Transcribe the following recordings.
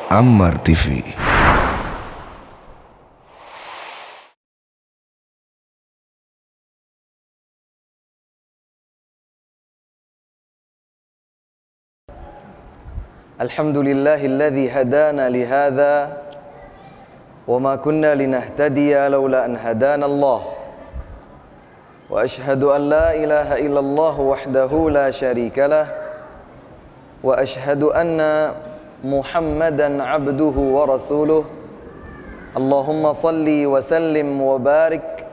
Ammar TV. Alhamdulillahilladzi hadana lihadza wa ma kunna linahtadiya laula an hadana Allah. Wa ashhadu an la ilaha illallah wahdahu la syarikalah wa ashhadu anna Muhammadan abduhu wa rasuluh. Allahumma salli wa sallim wa barik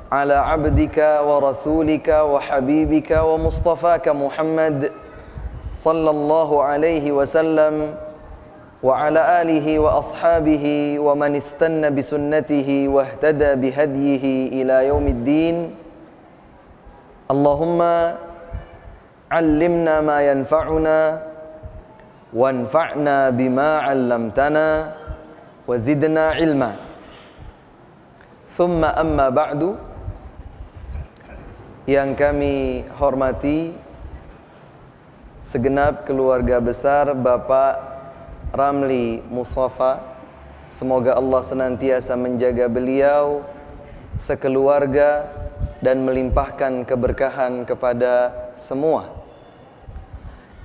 ala abdika wa rasulika wa habibika wa mustafaka Muhammad sallallahu alaihi wasallam wa ala alihi wa ashabihi wa man istanna bi sunnatihi wa ihtada bi hadyihi ila yaumiddin. Allahumma allimna ma yanfa'una wanfa'na bima 'allamtana wa zidna ilma. Thumma amma ba'du. Yang kami hormati segenap keluarga besar Bapak Ramli Mustafa, semoga Allah senantiasa menjaga beliau, sekeluarga, dan melimpahkan keberkahan kepada semua.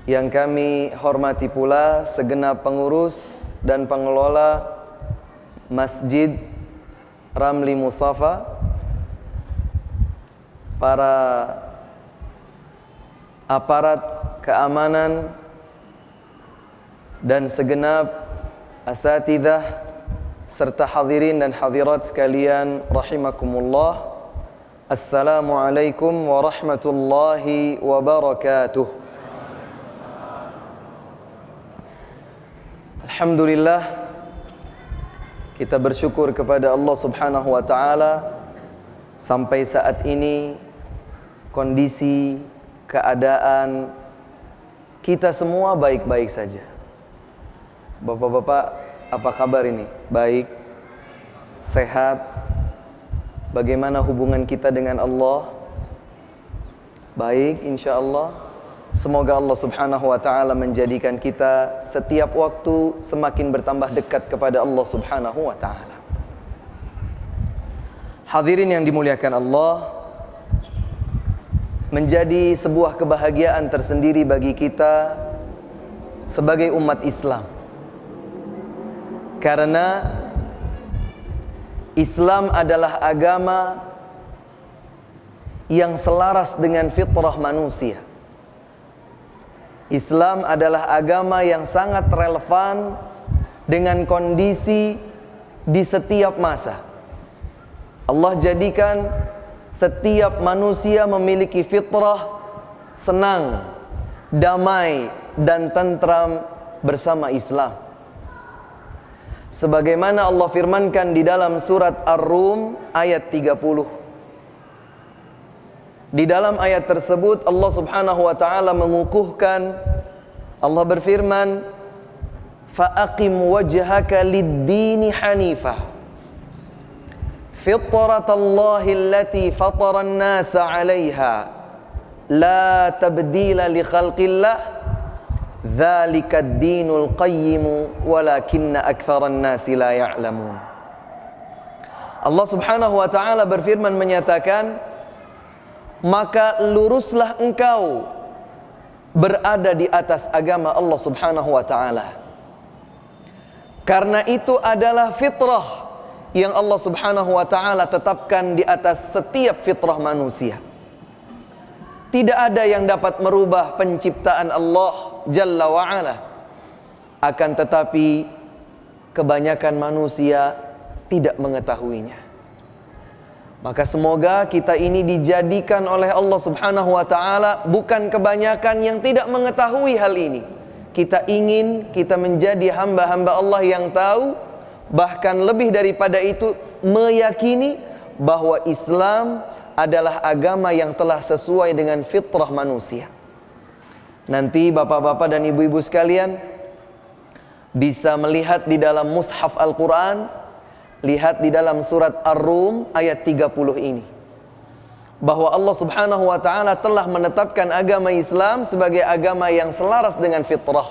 Yang kami hormati pula segenap pengurus dan pengelola Masjid Ramli Mustafa, para aparat keamanan, dan segenap asatidzah serta hadirin dan hadirat sekalian rahimakumullah. Assalamualaikum warahmatullahi wabarakatuh. Alhamdulillah, kita bersyukur kepada Allah Subhanahu wa taala sampai saat ini kondisi, keadaan kita semua baik-baik saja. Bapak-bapak, apa kabar ini? Baik? Sehat? Bagaimana hubungan kita dengan Allah? Baik, insya Allah. Semoga Allah Subhanahu wa ta'ala menjadikan kita setiap waktu semakin bertambah dekat kepada Allah Subhanahu wa ta'ala. Hadirin yang dimuliakan Allah, menjadi sebuah kebahagiaan tersendiri bagi kita sebagai umat Islam, karena Islam adalah agama yang selaras dengan fitrah manusia. Islam adalah agama yang sangat relevan dengan kondisi di setiap masa. Allah jadikan setiap manusia memiliki fitrah senang, damai, dan tentram bersama Islam. Sebagaimana Allah firmankan di dalam surat Ar-Rum ayat 30. Di dalam ayat tersebut Allah Subhanahu wa ta'ala mengukuhkan, Allah berfirman, "Fa'aqim wajhaka lid-dini hanifah fitratallahi allati fataran nasa 'alaiha la tabdila li khalqillah dzalika ad-dinul qayyim walakinna aktsaran nasi la ya'lamun." Allah Subhanahu wa ta'ala berfirman menyatakan, maka luruslah engkau berada di atas agama Allah Subhanahu wa ta'ala, karena itu adalah fitrah yang Allah Subhanahu wa ta'ala tetapkan di atas setiap fitrah manusia. Tidak ada yang dapat merubah penciptaan Allah Jalla wa'ala. Akan tetapi kebanyakan manusia tidak mengetahuinya. Maka semoga kita ini dijadikan oleh Allah Subhanahu wa ta'ala bukan kebanyakan yang tidak mengetahui hal ini. Kita ingin kita menjadi hamba-hamba Allah yang tahu, bahkan lebih daripada itu meyakini bahwa Islam adalah agama yang telah sesuai dengan fitrah manusia. Nanti bapak-bapak dan ibu-ibu sekalian bisa melihat di dalam mushaf Al-Quran, lihat di dalam surat Ar-Rum ayat 30 ini, bahwa Allah Subhanahu wa ta'ala telah menetapkan agama Islam sebagai agama yang selaras dengan fitrah.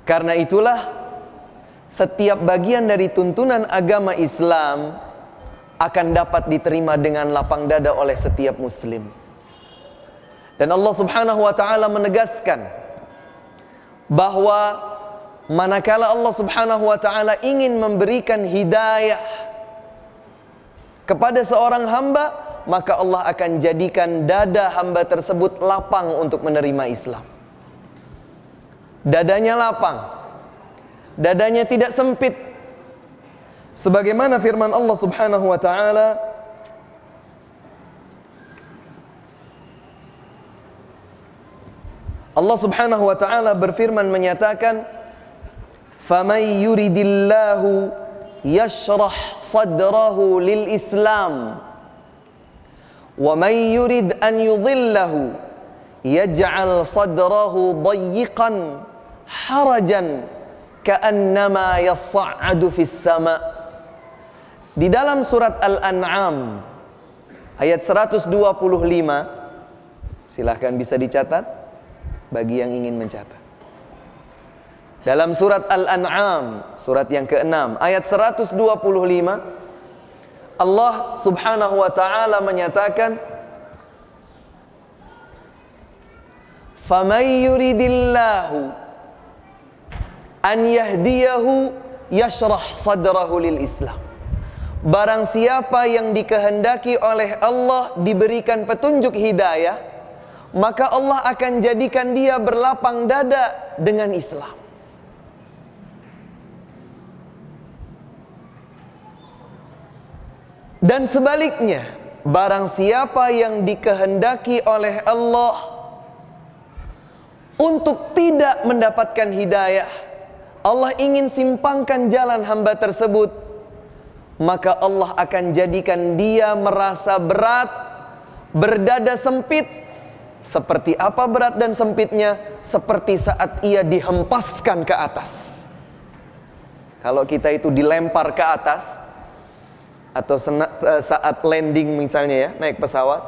Karena itulah setiap bagian dari tuntunan agama Islam akan dapat diterima dengan lapang dada oleh setiap muslim. Dan Allah Subhanahu wa taala menegaskan bahwa manakala Allah Subhanahu wa taala ingin memberikan hidayah kepada seorang hamba, maka Allah akan jadikan dada hamba tersebut lapang untuk menerima Islam. Dadanya lapang, dadanya tidak sempit. Sebagaimana firman Allah Subhanahu wa taala, Allah Subhanahu wa taala berfirman menyatakan, "Faman yuridillahu yashrah sadrahu lil Islam, wa man yurid an yudhillahu yaj'al sadrahu dayyiqan harajan ka'annama yas'adu fis sama." Di dalam surat Al-An'am ayat 125, silahkan bisa dicatat bagi yang ingin mencatat. Dalam surat Al-An'am, surat yang ke-6 ayat 125, Allah Subhanahu wa taala menyatakan, "Faman yuridillahu an yahdiyahu yashrah sadrahu lil Islam." Barang siapa yang dikehendaki oleh Allah diberikan petunjuk hidayah, maka Allah akan jadikan dia berlapang dada dengan Islam. Dan sebaliknya, barang siapa yang dikehendaki oleh Allah untuk tidak mendapatkan hidayah, Allah ingin simpangkan jalan hamba tersebut, maka Allah akan jadikan dia merasa berat, berdada sempit. Seperti apa berat dan sempitnya? Seperti saat ia dihempaskan ke atas. Kalau kita itu dilempar ke atas, atau saat landing misalnya ya, naik pesawat,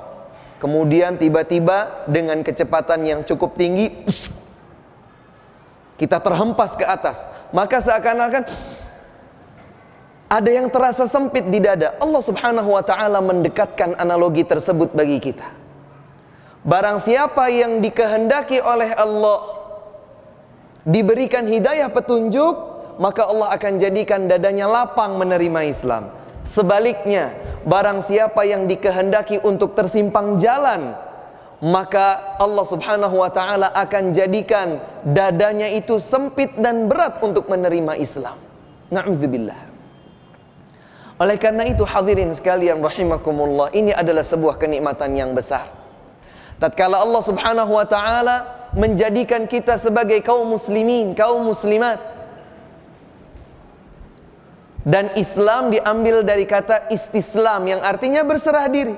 kemudian tiba-tiba dengan kecepatan yang cukup tinggi, kita terhempas ke atas, maka seakan-akan ada yang terasa sempit di dada. Allah Subhanahu wa taala mendekatkan analogi tersebut bagi kita. Barang siapa yang dikehendaki oleh Allah diberikan hidayah petunjuk, maka Allah akan jadikan dadanya lapang menerima Islam. Sebaliknya, barang siapa yang dikehendaki untuk tersimpang jalan, maka Allah Subhanahu wa taala akan jadikan dadanya itu sempit dan berat untuk menerima Islam. Na'udzubillah. Oleh karena itu hadirin sekalian rahimakumullah, ini adalah sebuah kenikmatan yang besar. Tatkala Allah Subhanahu wa taala menjadikan kita sebagai kaum muslimin, kaum muslimat. Dan Islam diambil dari kata istislam yang artinya berserah diri.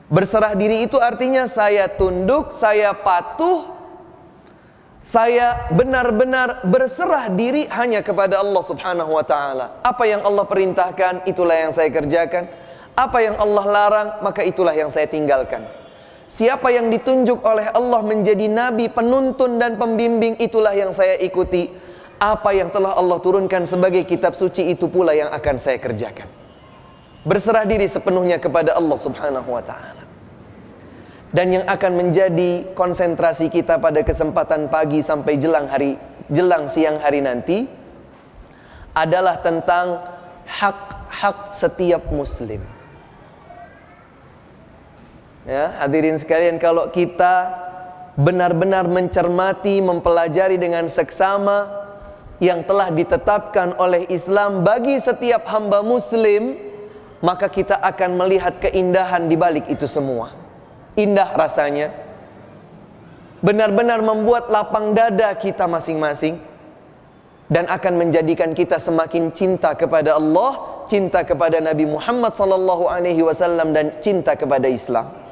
Berserah diri itu artinya saya tunduk, saya patuh, saya benar-benar berserah diri hanya kepada Allah Subhanahu wa taala. Apa yang Allah perintahkan, itulah yang saya kerjakan. Apa yang Allah larang, maka itulah yang saya tinggalkan. Siapa yang ditunjuk oleh Allah menjadi nabi, penuntun dan pembimbing, itulah yang saya ikuti. Apa yang telah Allah turunkan sebagai kitab suci, itu pula yang akan saya kerjakan. Berserah diri sepenuhnya kepada Allah Subhanahu wa taala. Dan yang akan menjadi konsentrasi kita pada kesempatan pagi sampai jelang siang hari nanti adalah tentang hak-hak setiap muslim. Ya, hadirin sekalian, kalau kita benar-benar mencermati, mempelajari dengan seksama yang telah ditetapkan oleh Islam bagi setiap hamba muslim, maka kita akan melihat keindahan di balik itu semua. Indah rasanya, benar-benar membuat lapang dada kita masing-masing, dan akan menjadikan kita semakin cinta kepada Allah, cinta kepada Nabi Muhammad SAW, dan cinta kepada Islam.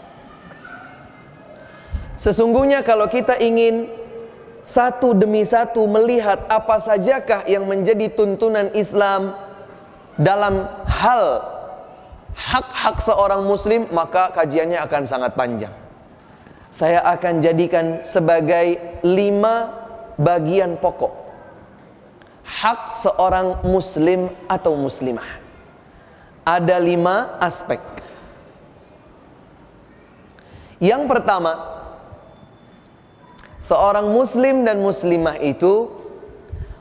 Sesungguhnya kalau kita ingin satu demi satu melihat apa sajakah yang menjadi tuntunan Islam dalam hal hak-hak seorang muslim, maka kajiannya akan sangat panjang. Saya akan jadikan sebagai 5 bagian pokok hak seorang muslim atau muslimah. Ada 5 aspek. Yang pertama, seorang muslim dan muslimah itu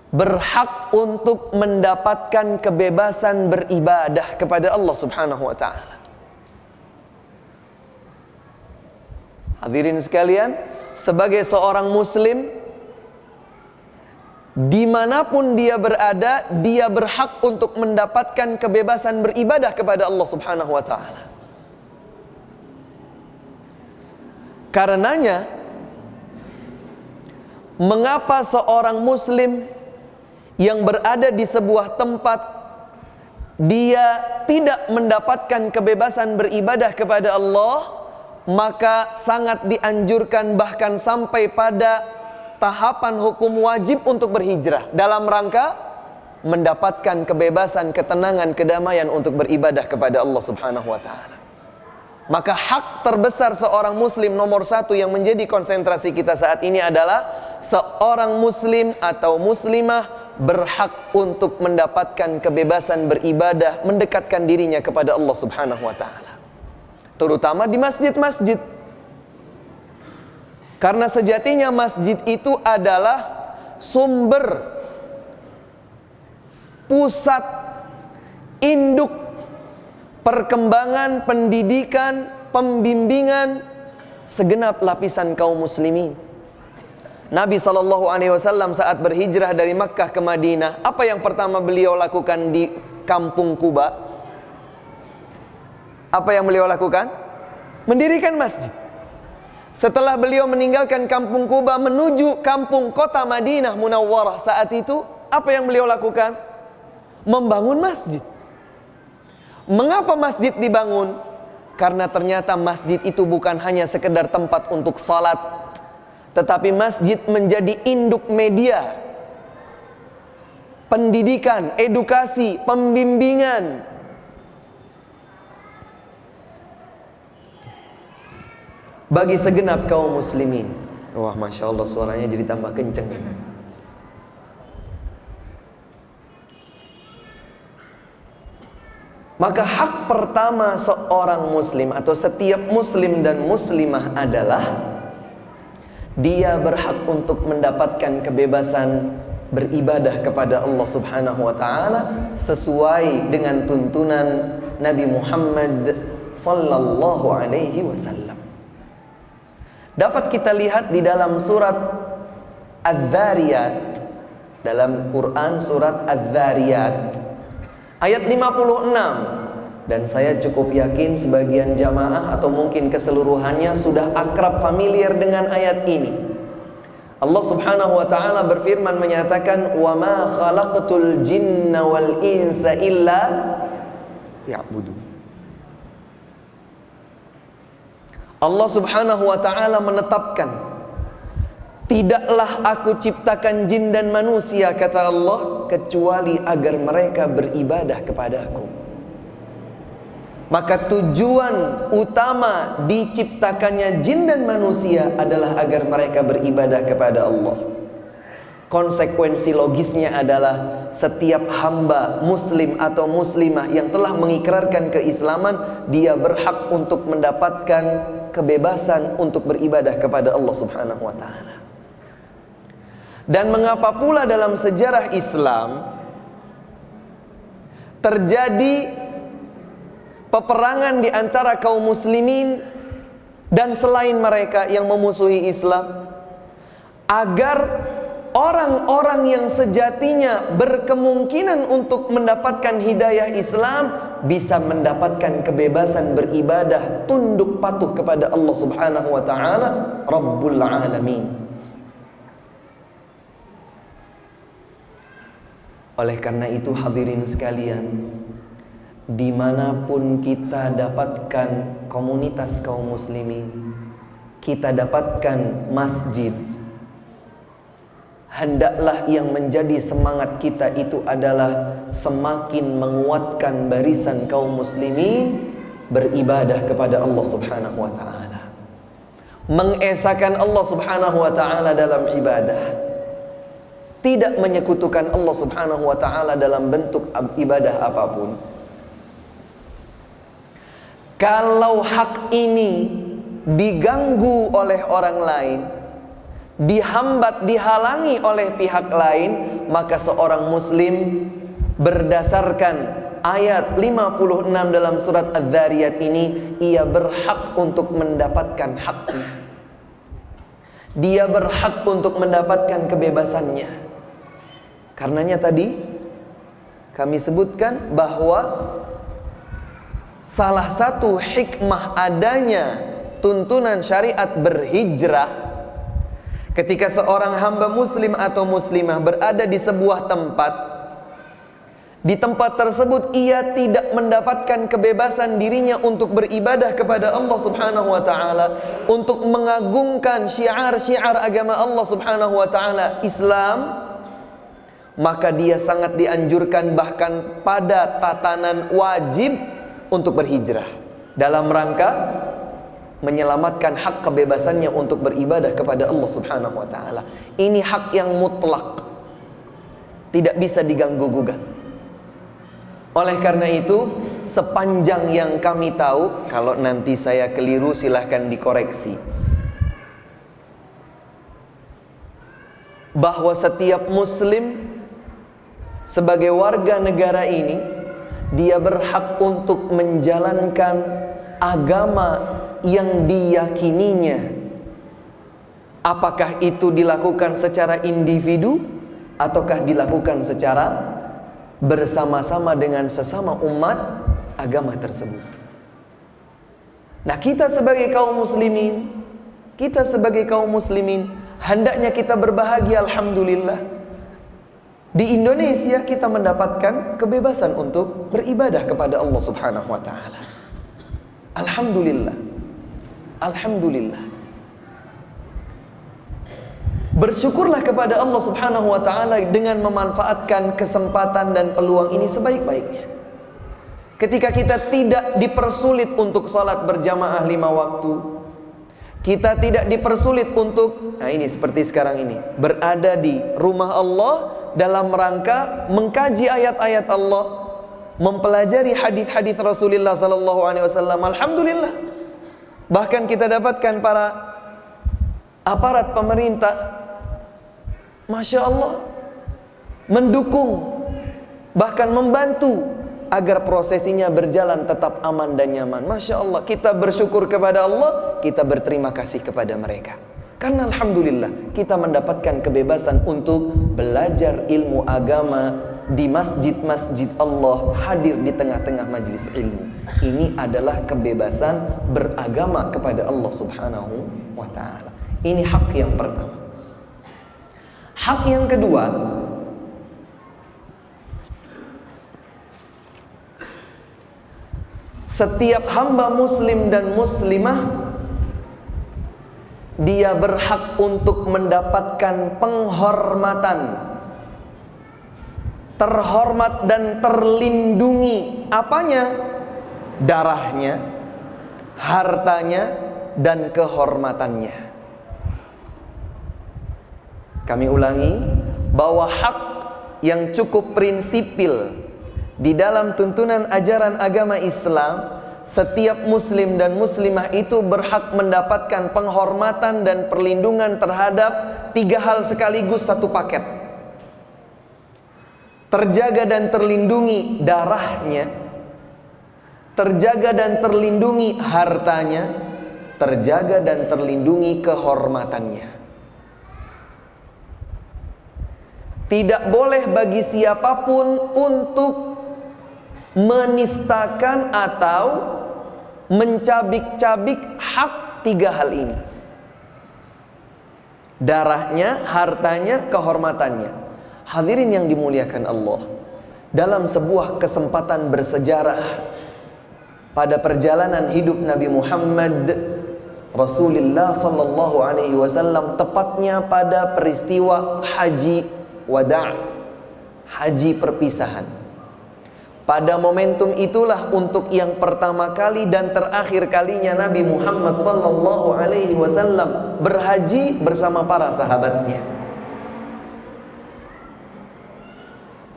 berhak untuk mendapatkan kebebasan beribadah kepada Allah Subhanahu wa ta'ala. Hadirin sekalian, sebagai seorang muslim, dimanapun dia berada, dia berhak untuk mendapatkan kebebasan beribadah kepada Allah Subhanahu wa ta'ala. Karenanya, mengapa seorang muslim yang berada di sebuah tempat dia tidak mendapatkan kebebasan beribadah kepada Allah, maka sangat dianjurkan bahkan sampai pada tahapan hukum wajib untuk berhijrah dalam rangka mendapatkan kebebasan, ketenangan, kedamaian untuk beribadah kepada Allah Subhanahu wa ta'ala. Maka hak terbesar seorang muslim nomor 1 yang menjadi konsentrasi kita saat ini adalah seorang muslim atau muslimah berhak untuk mendapatkan kebebasan beribadah, mendekatkan dirinya kepada Allah Subhanahu wa ta'ala, terutama di masjid-masjid. Karena sejatinya masjid itu adalah sumber, pusat, induk perkembangan, pendidikan, pembimbingan segenap lapisan kaum muslimin. Nabi SAW saat berhijrah dari Makkah ke Madinah, apa yang pertama beliau lakukan di kampung Quba? Apa yang beliau lakukan? Mendirikan masjid. Setelah beliau meninggalkan kampung Quba menuju kampung kota Madinah Munawwarah saat itu, apa yang beliau lakukan? Membangun masjid. Mengapa masjid dibangun? Karena ternyata masjid itu bukan hanya sekedar tempat untuk salat, tetapi masjid menjadi induk media pendidikan, edukasi, pembimbingan. Bagi segenap kaum muslimin. Wah, Masya Allah, suaranya jadi tambah kenceng ya. Maka hak pertama seorang muslim atau setiap muslim dan muslimah adalah dia berhak untuk mendapatkan kebebasan beribadah kepada Allah Subhanahu wa ta'ala sesuai dengan tuntunan Nabi Muhammad sallallahu alaihi wasallam. Dapat kita lihat di dalam surat Az-Zariyat, dalam Quran surat Az-Zariyat ayat 56, dan saya cukup yakin sebagian jamaah atau mungkin keseluruhannya sudah akrab familiar dengan ayat ini. Allah Subhanahu wa ta'ala berfirman menyatakan, "Wa ma khalaqtul jinna wal insa illa ya'budun." Allah Subhanahu wa ta'ala menetapkan, tidaklah aku ciptakan jin dan manusia, kata Allah, kecuali agar mereka beribadah kepadaku. Maka tujuan utama diciptakannya jin dan manusia adalah agar mereka beribadah kepada Allah. Konsekuensi logisnya adalah setiap hamba muslim atau muslimah yang telah mengikrarkan keislaman, dia berhak untuk mendapatkan kebebasan untuk beribadah kepada Allah Subhanahu wa ta'ala. Dan mengapa pula dalam sejarah Islam terjadi peperangan di antara kaum muslimin dan selain mereka yang memusuhi Islam, agar orang-orang yang sejatinya berkemungkinan untuk mendapatkan hidayah Islam bisa mendapatkan kebebasan beribadah, tunduk patuh kepada Allah Subhanahu wa ta'ala Rabbul Alamin. Oleh karena itu hadirin sekalian, dimanapun kita dapatkan komunitas kaum muslimin, kita dapatkan masjid, hendaklah yang menjadi semangat kita itu adalah semakin menguatkan barisan kaum muslimin beribadah kepada Allah Subhanahu wa ta'ala, mengesahkan Allah Subhanahu wa ta'ala dalam ibadah. tidak menyekutukan Allah Subhanahu wa taala dalam bentuk ibadah apapun. Kalau hak ini diganggu oleh orang lain, dihambat, dihalangi oleh pihak lain, maka seorang muslim berdasarkan ayat 56 dalam surat Az-Zariyat ini, ia berhak untuk mendapatkan haknya. Dia berhak untuk mendapatkan kebebasannya. Karenanya tadi kami sebutkan bahwa salah satu hikmah adanya tuntunan syariat berhijrah, ketika seorang hamba muslim atau muslimah berada di sebuah tempat, di tempat tersebut ia tidak mendapatkan kebebasan dirinya untuk beribadah kepada Allah Subhanahu wa taala, untuk mengagungkan syiar-syiar agama Allah Subhanahu wa taala, Islam, maka dia sangat dianjurkan, bahkan pada tatanan wajib, untuk berhijrah dalam rangka menyelamatkan hak kebebasannya untuk beribadah kepada Allah Subhanahu wa taala. Ini hak yang mutlak, tidak bisa diganggu-gugat. Oleh karena itu, sepanjang yang kami tahu, kalau nanti saya keliru silahkan dikoreksi, bahwa setiap muslim sebagai warga negara ini, dia berhak untuk menjalankan agama yang diyakininya. Apakah itu dilakukan secara individu ataukah dilakukan secara bersama-sama dengan sesama umat agama tersebut. Nah, kita sebagai kaum muslimin, hendaknya kita berbahagia, alhamdulillah. Di Indonesia kita mendapatkan kebebasan untuk beribadah kepada Allah Subhanahu wa taala. Alhamdulillah. Alhamdulillah. Bersyukurlah kepada Allah Subhanahu wa taala dengan memanfaatkan kesempatan dan peluang ini sebaik-baiknya. Ketika kita tidak dipersulit untuk salat berjamaah 5 waktu, kita tidak dipersulit untuk, nah ini seperti sekarang ini, berada di rumah Allah dalam rangka mengkaji ayat-ayat Allah, mempelajari hadis-hadis Rasulullah sallallahu alaihi wasallam. Alhamdulillah. Bahkan kita dapatkan para aparat pemerintah, Masya Allah, mendukung, bahkan membantu agar prosesinya berjalan tetap aman dan nyaman. Masya Allah, kita bersyukur kepada Allah, kita berterima kasih kepada mereka. Karena alhamdulillah kita mendapatkan kebebasan untuk belajar ilmu agama di masjid-masjid Allah, hadir di tengah-tengah majlis ilmu. Ini adalah kebebasan beragama kepada Allah Subhanahu wa ta'ala. Ini hak yang pertama. Hak yang kedua, setiap hamba muslim dan muslimah, dia berhak untuk mendapatkan penghormatan, terhormat dan terlindungi. Apanya? Darahnya, hartanya, dan kehormatannya. Kami ulangi, bahwa hak yang cukup prinsipil di dalam tuntunan ajaran agama Islam, setiap muslim dan muslimah itu berhak mendapatkan penghormatan dan perlindungan terhadap 3 hal sekaligus satu paket. Terjaga dan terlindungi darahnya, terjaga dan terlindungi hartanya, terjaga dan terlindungi kehormatannya. Tidak boleh bagi siapapun untuk menistakan atau mencabik-cabik hak 3 hal ini. Darahnya, hartanya, kehormatannya. Hadirin yang dimuliakan Allah, dalam sebuah kesempatan bersejarah pada perjalanan hidup Nabi Muhammad Rasulullah sallallahu alaihi wasallam, tepatnya pada peristiwa haji wada', haji perpisahan. Pada momentum itulah untuk yang pertama kali dan terakhir kalinya Nabi Muhammad sallallahu alaihi wasallam berhaji bersama para sahabatnya.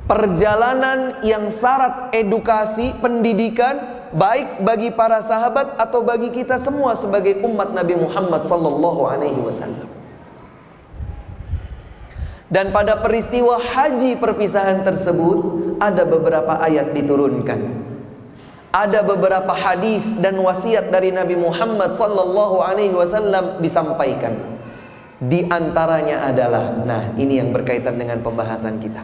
perjalanan yang syarat edukasi, pendidikan, baik bagi para sahabat atau bagi kita semua sebagai umat Nabi Muhammad sallallahu alaihi wasallam. Dan pada peristiwa haji perpisahan tersebut ada beberapa ayat diturunkan. Ada beberapa hadis dan wasiat dari Nabi Muhammad sallallahu alaihi wasallam disampaikan. Di antaranya adalah, nah ini yang berkaitan dengan pembahasan kita.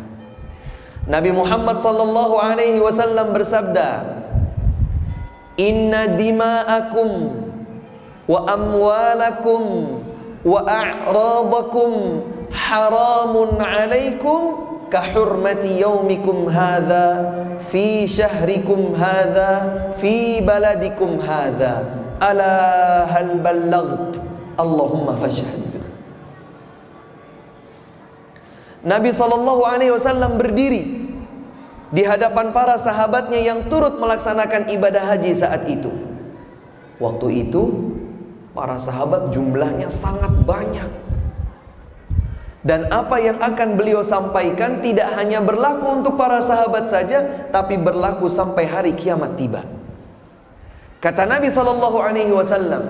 Nabi Muhammad sallallahu alaihi wasallam bersabda, "Inna dima'akum wa amwalakum wa a'radakum haramun 'alaikum ka hurmati yaumikum hadza fi syahrikum hadza fi baladikum hadza. Ala hal ballaght? Allahumma fashhad." Nabi SAW berdiri di hadapan para sahabatnya yang turut melaksanakan ibadah haji saat itu. Waktu itu para sahabat jumlahnya sangat banyak. Dan apa yang akan beliau sampaikan tidak hanya berlaku untuk para sahabat saja, tapi berlaku sampai hari kiamat tiba. Kata Nabi SAW,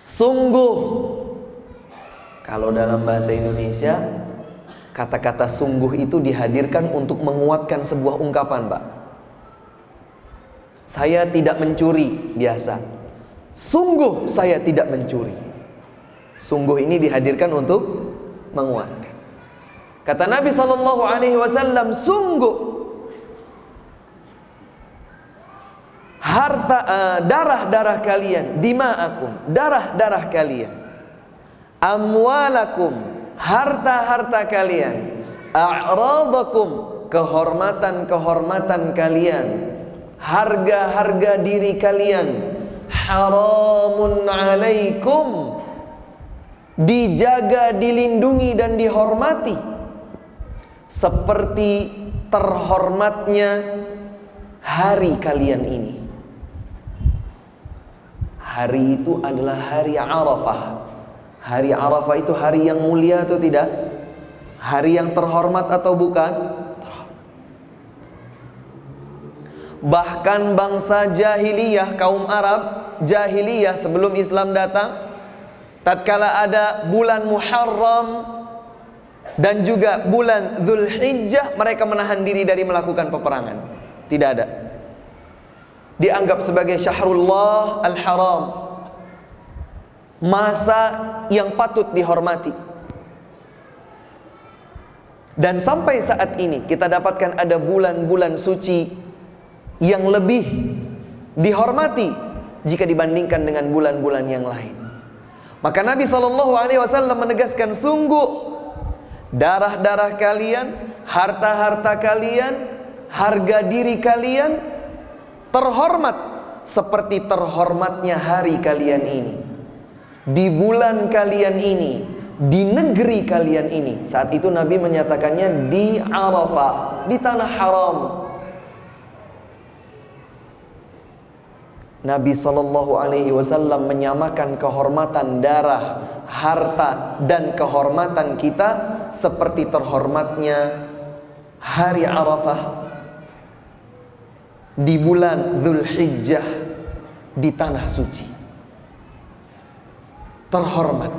sungguh, kalau dalam bahasa Indonesia kata-kata sungguh itu dihadirkan untuk menguatkan sebuah ungkapan, Pak. Saya tidak mencuri, biasa. Sungguh saya tidak mencuri. Sungguh ini dihadirkan untuk menguatkan. Kata Nabi SAW, sungguh harta darah-darah kalian, dima'akum, darah-darah kalian, amwalakum, harta-harta kalian, a'radakum, kehormatan-kehormatan kalian, harga-harga diri kalian, haramun 'alaikum, dijaga, dilindungi dan dihormati seperti terhormatnya hari kalian ini. Hari itu adalah hari Arafah. Hari Arafah itu hari yang mulia atau tidak? Hari yang terhormat atau bukan? Bahkan bangsa jahiliyah, kaum Arab jahiliyah sebelum Islam datang, tatkala ada bulan Muharram dan juga bulan Dzulhijjah, mereka menahan diri dari melakukan peperangan. Tidak ada. Dianggap sebagai syahrullah al-haram, masa yang patut dihormati. Dan sampai saat ini kita dapatkan ada bulan-bulan suci yang lebih dihormati jika dibandingkan dengan bulan-bulan yang lain. Maka Nabi SAW menegaskan, sungguh darah-darah kalian, harta-harta kalian, harga diri kalian terhormat seperti terhormatnya hari kalian ini, di bulan kalian ini, di negeri kalian ini. Saat itu Nabi menyatakannya di Arafah, di tanah haram. Nabi SAW menyamakan kehormatan darah, harta dan kehormatan kita seperti terhormatnya hari Arafah di bulan Dzulhijjah di tanah suci. Terhormat.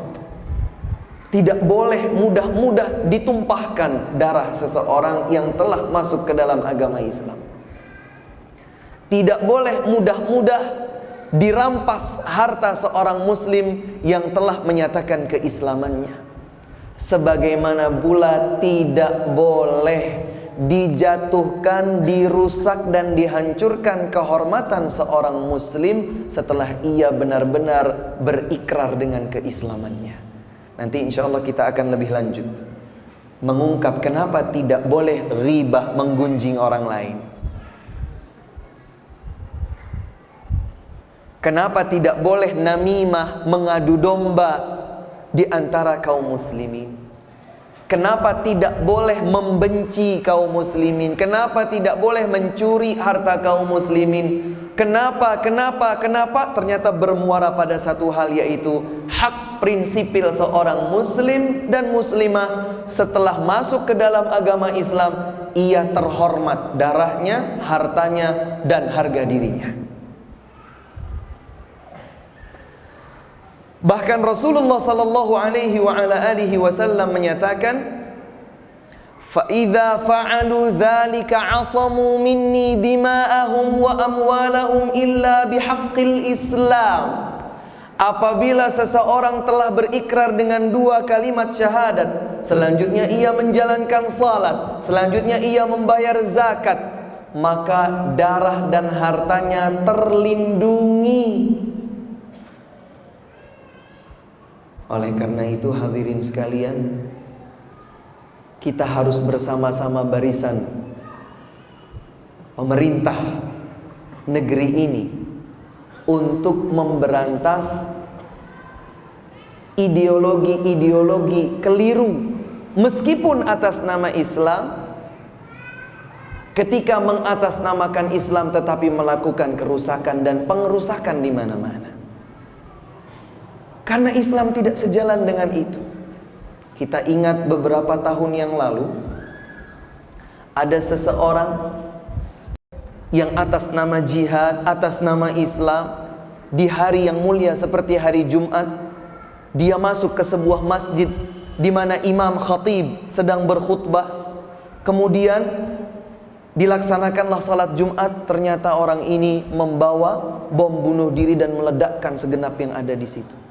Tidak boleh mudah-mudah ditumpahkan darah seseorang yang telah masuk ke dalam agama Islam. Tidak boleh mudah-mudah dirampas harta seorang muslim yang telah menyatakan keislamannya. Sebagaimana pula tidak boleh dijatuhkan, dirusak dan dihancurkan kehormatan seorang muslim setelah ia benar-benar berikrar dengan keislamannya. Nanti insya Allah kita akan lebih lanjut mengungkap kenapa tidak boleh ghibah, menggunjing orang lain. Kenapa tidak boleh namimah, mengadu domba di antara kaum muslimin? Kenapa tidak boleh membenci kaum muslimin? Kenapa tidak boleh mencuri harta kaum muslimin? Kenapa? Ternyata bermuara pada satu hal, yaitu hak prinsipil seorang muslim dan muslimah setelah masuk ke dalam agama Islam. ia terhormat darahnya, hartanya, dan harga dirinya. Bahkan Rasulullah sallallahu alaihi wa ala alihi wasallam menyatakan, "Fa idza fa'alu dzalika 'asamu minni dima'ahum wa amwalahum illa bihaqqil Islam." Apabila seseorang telah berikrar dengan dua kalimat syahadat, selanjutnya ia menjalankan salat, selanjutnya ia membayar zakat, maka darah dan hartanya terlindungi. Oleh karena itu hadirin sekalian, kita harus bersama-sama barisan pemerintah negeri ini untuk memberantas ideologi-ideologi keliru meskipun atas nama Islam, ketika mengatasnamakan Islam tetapi melakukan kerusakan dan pengerusakan di mana-mana. Karena Islam tidak sejalan dengan itu. Kita ingat beberapa tahun yang lalu ada seseorang yang atas nama jihad, atas nama Islam, di hari yang mulia seperti hari Jumat, dia masuk ke sebuah masjid di mana imam khatib sedang berkhutbah. Kemudian dilaksanakanlah salat Jumat. Ternyata orang ini membawa bom bunuh diri dan meledakkan segenap yang ada di situ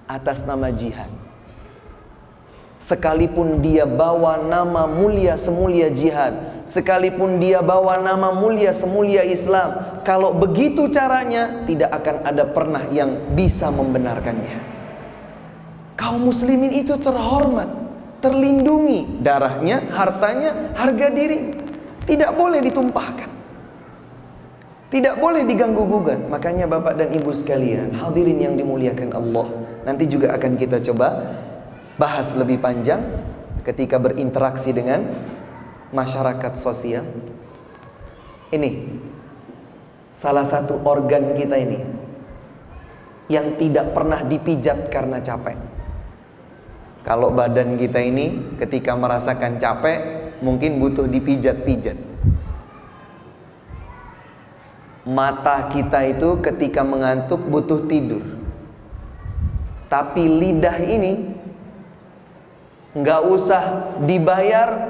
atas nama jihad. Sekalipun dia bawa nama mulia semulia jihad, sekalipun dia bawa nama mulia semulia Islam, kalau begitu caranya, tidak akan ada pernah yang bisa membenarkannya. Kaum muslimin itu terhormat, terlindungi darahnya, hartanya, harga diri, tidak boleh ditumpahkan, tidak boleh diganggu gugat. Makanya Bapak dan Ibu sekalian, hadirin yang dimuliakan Allah, nanti juga akan kita coba bahas lebih panjang ketika berinteraksi dengan masyarakat sosial. Ini salah satu organ kita ini yang tidak pernah dipijat karena capek. Kalau badan kita ini ketika merasakan capek mungkin butuh dipijat-pijat. Mata kita itu ketika mengantuk butuh tidur. Tapi lidah ini nggak usah dibayar,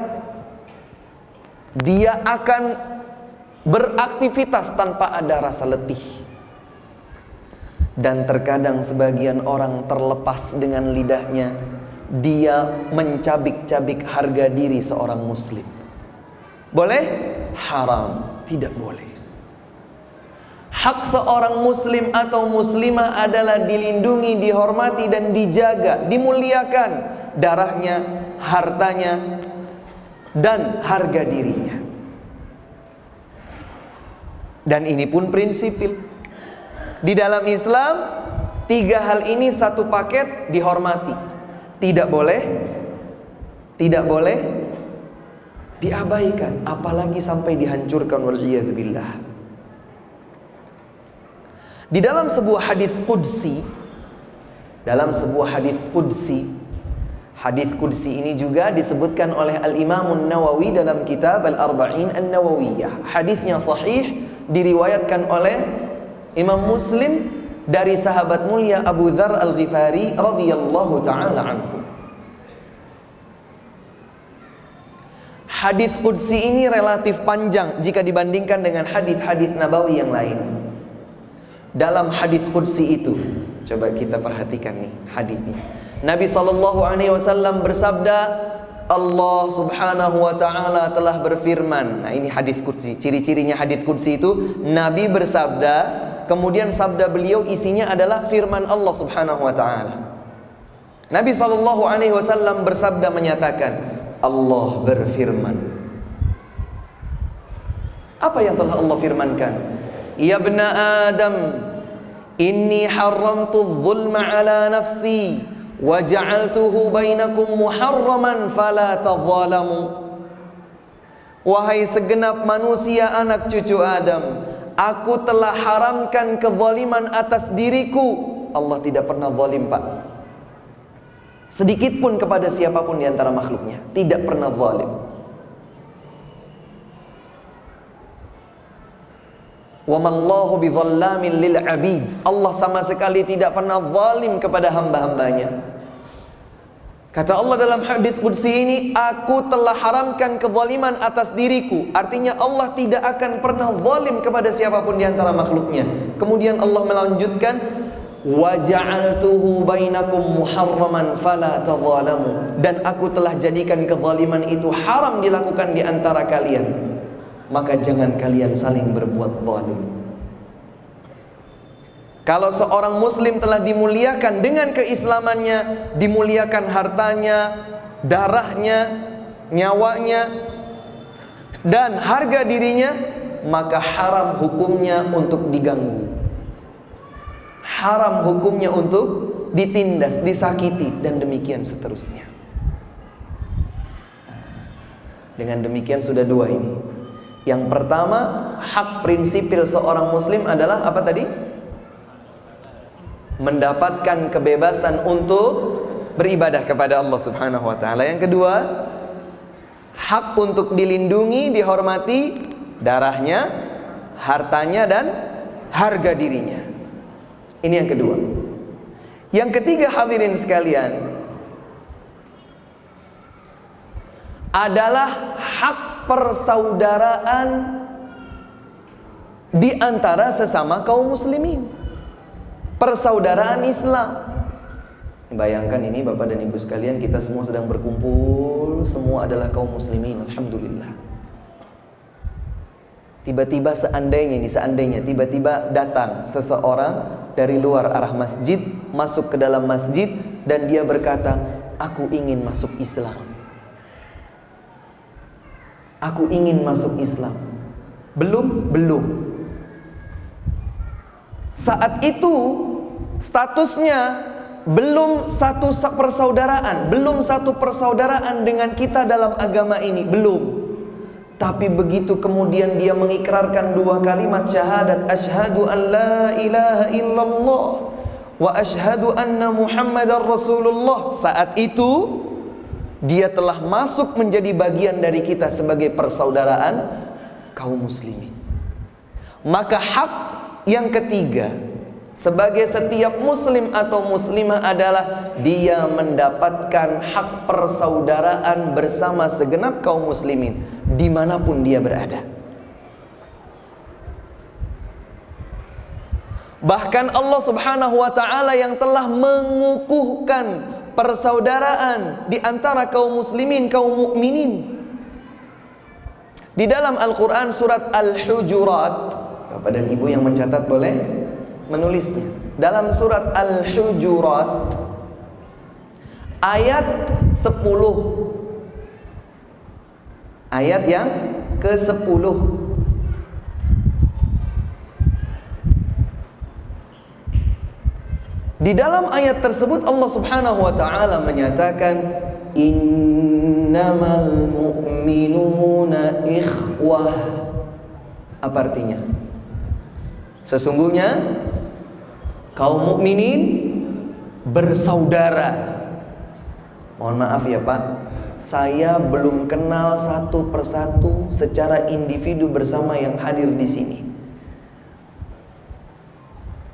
dia akan beraktivitas tanpa ada rasa letih. Dan terkadang sebagian orang terlepas dengan lidahnya, dia mencabik-cabik harga diri seorang muslim. Boleh? Haram, tidak boleh. Hak seorang muslim atau muslimah adalah dilindungi, dihormati dan dijaga, dimuliakan darahnya, hartanya, dan harga dirinya. Dan ini pun prinsipil. Di dalam Islam, tiga hal ini satu paket dihormati. Tidak boleh diabaikan, apalagi sampai dihancurkan, wal'iyadzubillah. Di dalam sebuah hadis qudsi, hadis qudsi ini juga disebutkan oleh Al-Imam An-Nawawi dalam kitab Al-Arba'in An-Nawawiyah. Hadisnya sahih, diriwayatkan oleh Imam Muslim dari sahabat mulia Abu Dzar Al-Ghifari radhiyallahu taala anhu. Hadis qudsi ini relatif panjang jika dibandingkan dengan hadis-hadis nabawi yang lain. Dalam hadis qudsi itu, coba kita perhatikan nih hadisnya. Nabi SAW bersabda, Allah subhanahu wa ta'ala telah berfirman. Nah ini hadis qudsi. Ciri-cirinya hadis qudsi itu, Nabi bersabda, kemudian sabda beliau isinya adalah firman Allah subhanahu wa ta'ala. Nabi SAW bersabda menyatakan, Allah berfirman. Apa yang telah Allah firmankan? Ya bna Adam, inni haramtu dhulma ala nafsi wa ja'altuhu bainakum muharraman fala tadhalamu. Wahai segenap manusia anak cucu Adam, aku telah haramkan kezaliman atas diriku. Allah tidak pernah zalim, Pak. Sedikit pun kepada siapapun di antara makhluknya, tidak pernah zalim. Wa mallahu bidzallamin lil 'abid. Allah sama sekali tidak pernah zalim kepada hamba-hambanya. Kata Allah dalam hadis qudsi ini, aku telah haramkan kezaliman atas diriku. Artinya Allah tidak akan pernah zalim kepada siapapun di antara makhluknya. Kemudian Allah melanjutkan, wa ja'altuhu bainakum muharraman fala tadzalamu. Dan aku telah jadikan kezaliman itu haram dilakukan di antara kalian, maka jangan kalian saling berbuat zalim. Kalau seorang muslim telah dimuliakan dengan keislamannya, dimuliakan hartanya, darahnya, nyawanya, dan harga dirinya, maka haram hukumnya untuk diganggu. Haram hukumnya untuk ditindas, disakiti, dan demikian seterusnya. Dengan demikian sudah dua ini. Yang pertama, hak prinsipil seorang muslim adalah apa tadi? Mendapatkan kebebasan untuk beribadah kepada Allah Subhanahu wa taala. Yang kedua, hak untuk dilindungi, dihormati darahnya, hartanya, dan harga dirinya. Ini yang kedua. Yang ketiga, hadirin sekalian, adalah hak persaudaraan di antara sesama kaum muslimin. Persaudaraan Islam. Bayangkan ini Bapak dan Ibu sekalian, kita semua sedang berkumpul, semua adalah kaum muslimin, alhamdulillah. Tiba-tiba seandainya tiba-tiba datang seseorang dari luar arah masjid, masuk ke dalam masjid, dan dia berkata, aku ingin masuk Islam. Aku ingin masuk Islam. Belum. Saat itu statusnya belum satu persaudaraan dengan kita dalam agama ini, belum. Tapi begitu kemudian dia mengikrarkan dua kalimat syahadat, asyhadu an la ilaha illallah wa asyhadu anna muhammadar rasulullah, saat itu dia telah masuk menjadi bagian dari kita sebagai persaudaraan kaum muslimin. Maka hak yang ketiga sebagai setiap muslim atau muslimah adalah dia mendapatkan hak persaudaraan bersama segenap kaum muslimin dimanapun dia berada. Bahkan Allah Subhanahu wa ta'ala yang telah mengukuhkan persaudaraan di antara kaum muslimin, kaum mukminin, di dalam Al-Quran surat Al-Hujurat. Bapak dan Ibu yang mencatat boleh menulisnya. Dalam surat Al-Hujurat ayat 10, ayat yang ke-10, di dalam ayat tersebut Allah Subhanahu wa ta'ala menyatakan, innamal mu'minuna ikhwah. Apa artinya? Sesungguhnya kaum mukminin bersaudara. Mohon maaf ya Pak, saya belum kenal satu persatu secara individu bersama yang hadir di sini.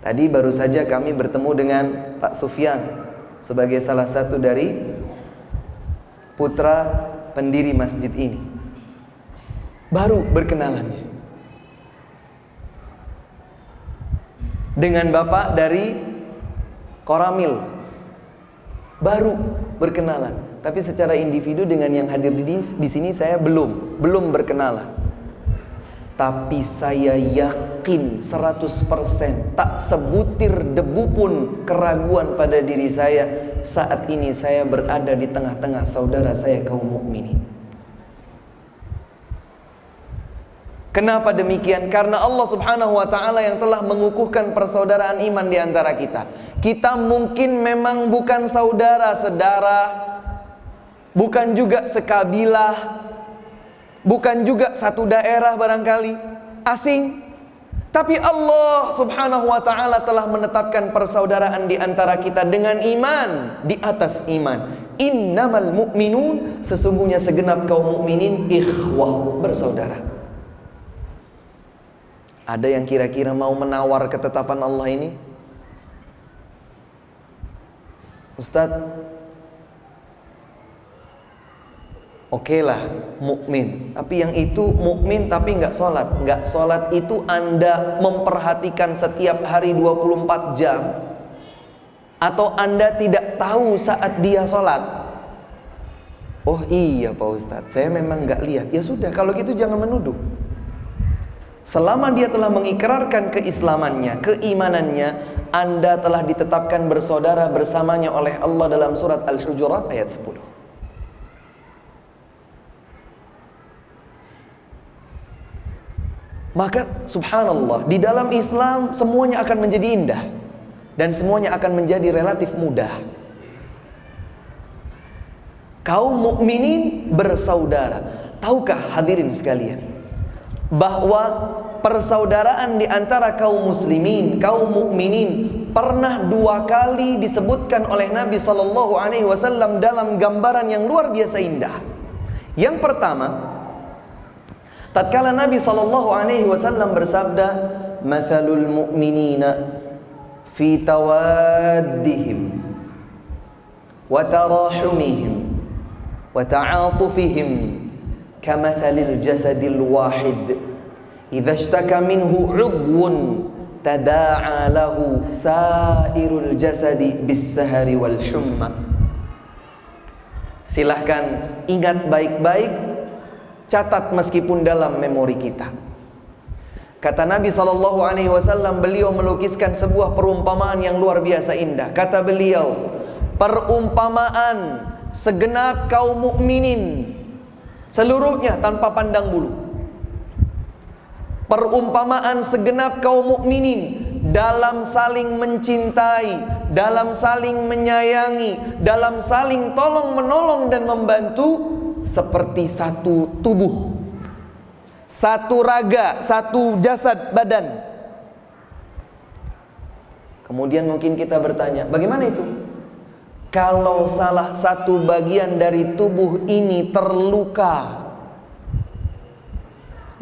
Tadi baru saja kami bertemu dengan Pak Sufyan sebagai salah satu dari putra pendiri masjid ini. Baru berkenalan dengan Bapak dari Koramil, baru berkenalan. Tapi secara individu dengan yang hadir di sini saya belum berkenalan. Tapi saya yakin 100%, tak sebutir debu pun keraguan pada diri saya, saat ini saya berada di tengah-tengah saudara saya kaum mukminin. Kenapa demikian? Karena Allah Subhanahu wa ta'ala yang telah mengukuhkan persaudaraan iman di antara kita. Kita mungkin memang bukan saudara sedarah, bukan juga sekabilah, bukan juga satu daerah barangkali, asing. Tapi Allah Subhanahu wa ta'ala telah menetapkan persaudaraan di antara kita dengan iman di atas iman. Innamal mu'minun, sesungguhnya segenap kaum mukminin ikhwah, bersaudara. Ada yang kira-kira mau menawar ketetapan Allah ini? Ustadz, oke lah mukmin, tapi yang itu mukmin tapi nggak sholat. Nggak sholat itu Anda memperhatikan setiap hari 24 jam, atau Anda tidak tahu saat dia sholat? Oh iya Pak Ustadz, saya memang nggak lihat. Ya sudah, kalau gitu jangan menuduh. Selama dia telah mengikrarkan keislamannya, keimanannya, Anda telah ditetapkan bersaudara bersamanya oleh Allah dalam surat Al-Hujurat ayat 10. Maka subhanallah, di dalam Islam semuanya akan menjadi indah dan semuanya akan menjadi relatif mudah. Kaum mukminin bersaudara. Tahukah hadirin sekalian bahwa persaudaraan di antara kaum muslimin, kaum mukminin pernah 2 kali disebutkan oleh Nabi sallallahu alaihi wasallam dalam gambaran yang luar biasa indah. Yang pertama, tatkala Nabi sallallahu alaihi wasallam bersabda, "Matsalul mu'minina fi tawaddihim wa tarahumihim wa ta'atufihim kamatsalil jasadil wahid idza ishtaka minhu 'udwun tada'a lahu sairul jasadi bis-sahari wal humma." Silahkan ingat baik-baik, catat meskipun dalam memori kita. Kata Nabi SAW, beliau melukiskan sebuah perumpamaan yang luar biasa indah. Kata beliau, perumpamaan segenap kaum mukminin seluruhnya tanpa pandang bulu. Perumpamaan segenap kaum mukminin dalam saling mencintai, dalam saling menyayangi, dalam saling tolong menolong dan membantu, seperti satu tubuh, satu raga, satu jasad badan. Kemudian mungkin kita bertanya, bagaimana itu? Kalau salah satu bagian dari tubuh ini terluka,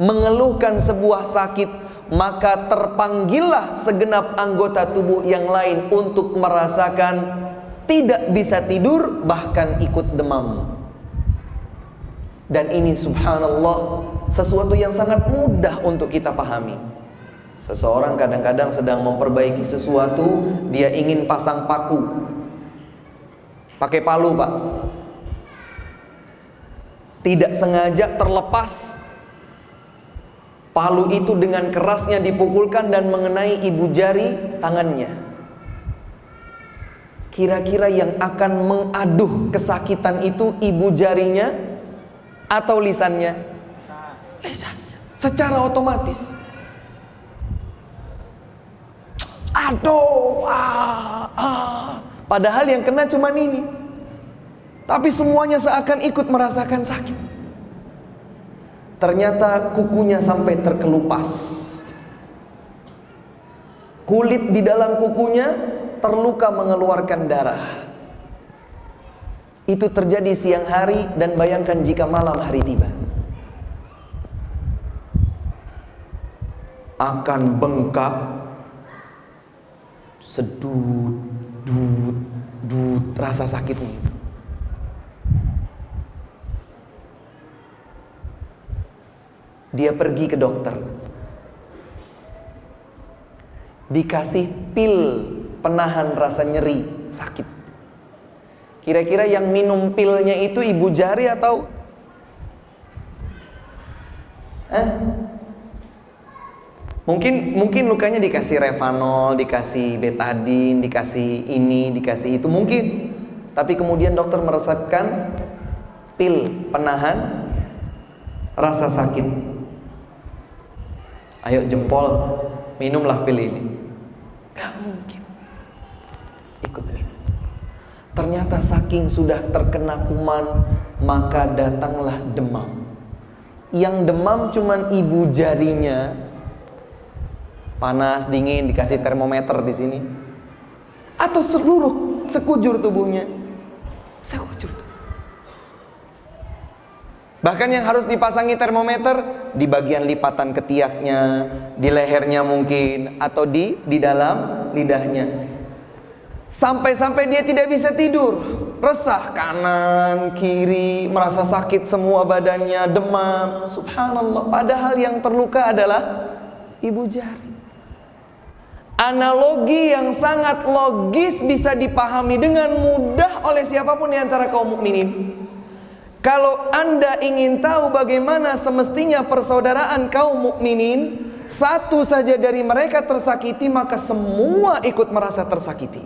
mengeluhkan sebuah sakit, maka terpanggillah segenap anggota tubuh yang lain untuk merasakan tidak bisa tidur, bahkan ikut demam. Dan ini subhanallah sesuatu yang sangat mudah untuk kita pahami. Seseorang kadang-kadang sedang memperbaiki sesuatu, dia ingin pasang paku, pakai palu Pak, tidak sengaja terlepas. Palu itu dengan kerasnya dipukulkan dan mengenai ibu jari tangannya. Kira-kira yang akan mengaduh kesakitan itu ibu jarinya atau lisannya? Lisannya. Secara otomatis. Aduh, padahal yang kena cuma ini, tapi semuanya seakan ikut merasakan sakit. Ternyata kukunya sampai terkelupas, kulit di dalam kukunya terluka mengeluarkan darah. Itu terjadi siang hari, dan bayangkan jika malam hari tiba, akan bengkak, sedut, rasa sakitnya. Dia pergi ke dokter, dikasih pil penahan rasa nyeri sakit. Kira-kira yang minum pilnya itu ibu jari atau Mungkin lukanya dikasih Revanol, dikasih betadine, dikasih ini, dikasih itu mungkin. Tapi kemudian dokter meresepkan pil penahan rasa sakit. Ayo jempol, minumlah pil ini. Gak mungkin ikut minum. Ternyata saking sudah terkena kuman, maka datanglah demam. Yang demam cuman ibu jarinya, panas, dingin, dikasih termometer di sini, atau seluruh sekujur tubuhnya. Sekujur tubuh. Bahkan yang harus dipasangi termometer di bagian lipatan ketiaknya, di lehernya mungkin, atau di dalam lidahnya. Sampai-sampai dia tidak bisa tidur, resah kanan, kiri, merasa sakit semua badannya, demam. Subhanallah, padahal yang terluka adalah ibu jari. Analogi yang sangat logis bisa dipahami dengan mudah oleh siapapun di antara kaum mukminin. Kalau Anda ingin tahu bagaimana semestinya persaudaraan kaum mukminin, satu saja dari mereka tersakiti, maka semua ikut merasa tersakiti.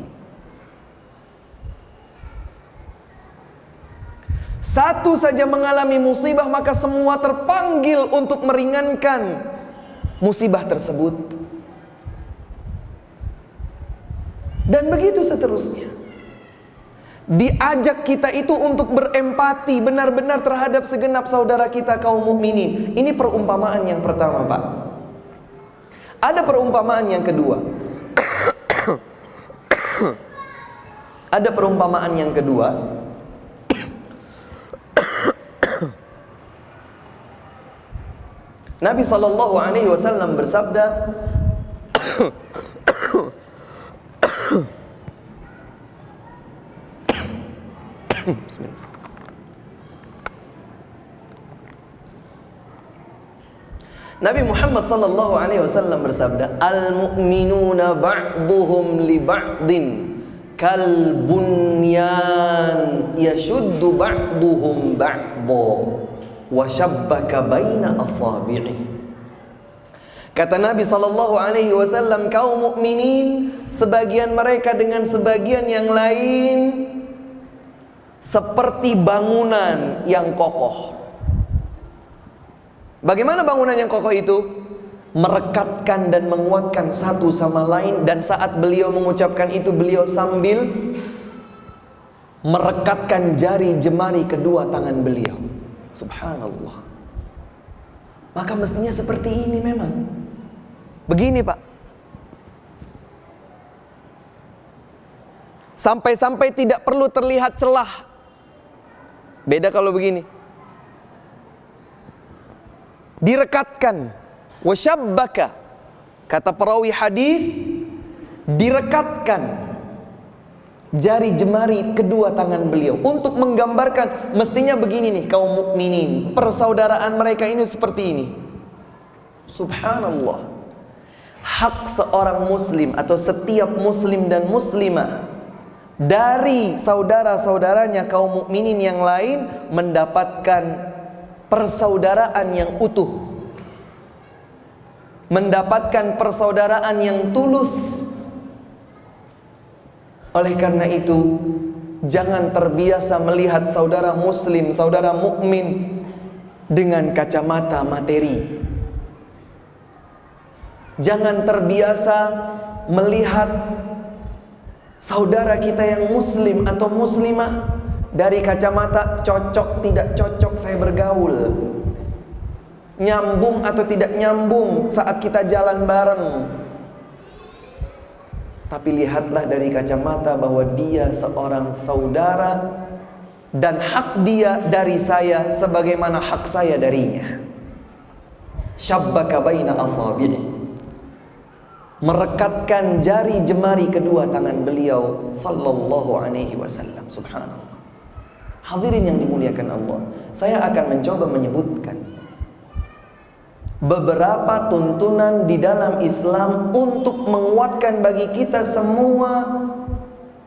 Satu saja mengalami musibah, maka semua terpanggil untuk meringankan musibah tersebut. Dan begitu seterusnya. Diajak kita itu untuk berempati benar-benar terhadap segenap saudara kita kaum mukminin. Ini perumpamaan yang pertama, Pak. Ada perumpamaan yang kedua. Ada perumpamaan yang kedua. Nabi SAW bersabda, Bismillah. Nabi Muhammad SAW bersabda, al-mu'minuna ba'duhum li ba'din kal bunyan yashuddu ba'duhum ba'dha wa shabbaka baina asabi'i. Kata Nabi SAW, kaum mukminin sebagian mereka dengan sebagian yang lain seperti bangunan yang kokoh. Bagaimana bangunan yang kokoh itu? Merekatkan dan menguatkan satu sama lain. Dan saat beliau mengucapkan itu, beliau sambil merekatkan jari jemari kedua tangan beliau. Subhanallah. Maka mestinya seperti ini memang. Begini, Pak. Sampai-sampai tidak perlu terlihat celah. Beda kalau begini. Direkatkan. Wasyabbaka. Kata perawi hadis, direkatkan jari jemari kedua tangan beliau untuk menggambarkan mestinya begini nih kaum mukminin, persaudaraan mereka ini seperti ini. Subhanallah. Hak seorang muslim atau setiap muslim dan muslimah dari saudara-saudaranya kaum mukminin yang lain mendapatkan persaudaraan yang utuh, mendapatkan persaudaraan yang tulus. Oleh karena itu, jangan terbiasa melihat saudara muslim, saudara mukmin dengan kacamata materi. Jangan terbiasa melihat saudara kita yang muslim atau muslimah dari kacamata cocok tidak cocok saya bergaul, nyambung atau tidak nyambung saat kita jalan bareng. Tapi lihatlah dari kacamata bahwa dia seorang saudara dan hak dia dari saya sebagaimana hak saya darinya. Syabbaka baina asabi'i, merekatkan jari jemari kedua tangan beliau sallallahu alaihi wasallam. Subhanallah. Hadirin yang dimuliakan Allah, saya akan mencoba menyebutkan beberapa tuntunan di dalam Islam untuk menguatkan bagi kita semua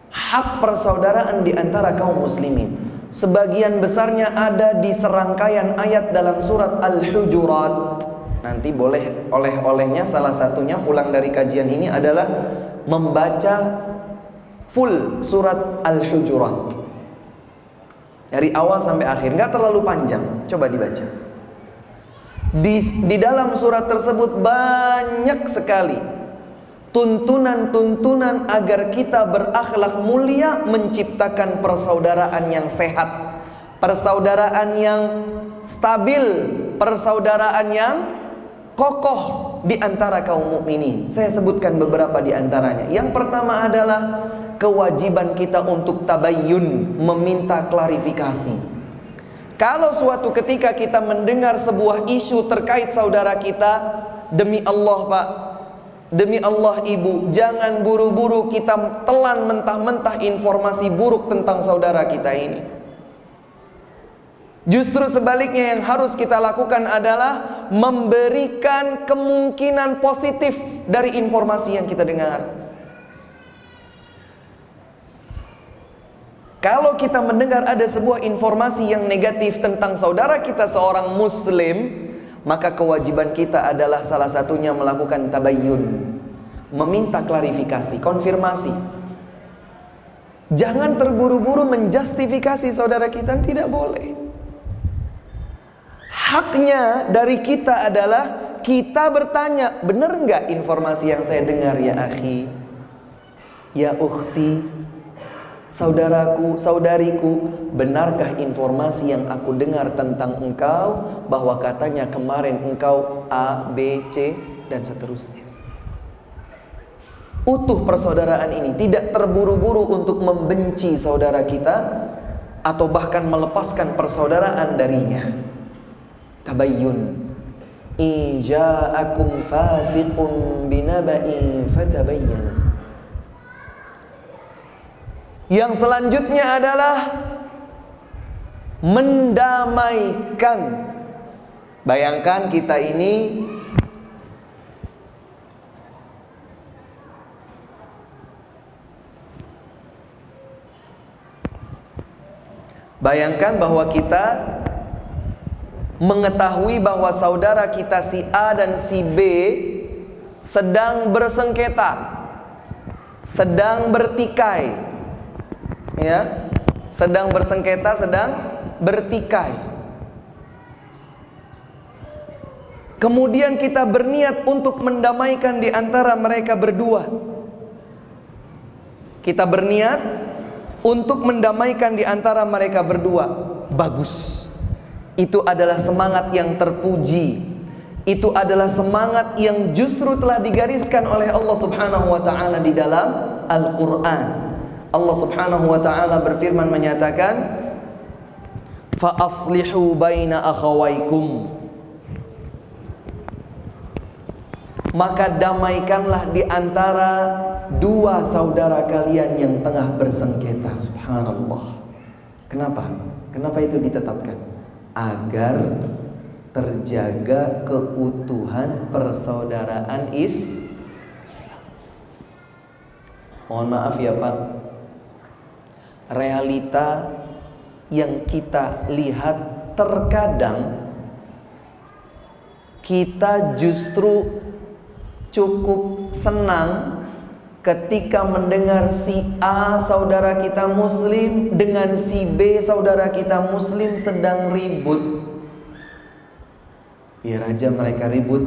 hak persaudaraan di antara kaum muslimin. Sebagian besarnya ada di serangkaian ayat dalam surat Al-Hujurat. Nanti boleh oleh-olehnya salah satunya pulang dari kajian ini adalah membaca full surat Al-Hujurat dari awal sampai akhir, nggak terlalu panjang, coba dibaca. Di dalam surat tersebut banyak sekali tuntunan-tuntunan agar kita berakhlak mulia, menciptakan persaudaraan yang sehat, persaudaraan yang stabil, persaudaraan yang kokoh di antara kaum mukminin. Saya sebutkan beberapa di antaranya. Yang pertama adalah kewajiban kita untuk tabayyun, meminta klarifikasi. Kalau suatu ketika kita mendengar sebuah isu terkait saudara kita, demi Allah Pak, demi Allah Ibu, jangan buru-buru kita telan mentah-mentah informasi buruk tentang saudara kita ini. Justru sebaliknya yang harus kita lakukan adalah memberikan kemungkinan positif dari informasi yang kita dengar. Kalau kita mendengar ada sebuah informasi yang negatif tentang saudara kita seorang muslim, maka kewajiban kita adalah salah satunya melakukan tabayyun, meminta klarifikasi, konfirmasi. Jangan terburu-buru menjustifikasi saudara kita, tidak boleh. Haknya dari kita adalah kita bertanya, benar enggak informasi yang saya dengar ya akhi, ya ukhti, saudaraku, saudariku, benarkah informasi yang aku dengar tentang engkau, bahwa katanya kemarin engkau A, B, C, dan seterusnya. Utuh persaudaraan ini, tidak terburu-buru untuk membenci saudara kita atau bahkan melepaskan persaudaraan darinya. Tabayyun, in ja'akum fasiqun binaba'in fatabayyanu. Yang selanjutnya adalah mendamaikan. Bayangkan kita ini bahwa kita mengetahui bahwa saudara kita si A dan si B sedang bersengketa, sedang bertikai, ya, sedang bersengketa, sedang bertikai. Kemudian kita berniat untuk mendamaikan di antara mereka berdua. Kita berniat untuk mendamaikan di antara mereka berdua. Bagus. Itu adalah semangat yang terpuji. Itu adalah semangat yang justru telah digariskan oleh Allah Subhanahu wa taala di dalam Al-Qur'an. Allah Subhanahu wa taala berfirman menyatakan, fa aslihu baina akhawaykum, maka damaikanlah di antara dua saudara kalian yang tengah bersengketa. Subhanallah. Kenapa? Kenapa itu ditetapkan? Agar terjaga keutuhan persaudaraan Islam. Mohon maaf ya Pak, realita yang kita lihat terkadang kita justru cukup senang ketika mendengar si A saudara kita muslim dengan si B saudara kita muslim sedang ribut. Biar aja mereka ribut,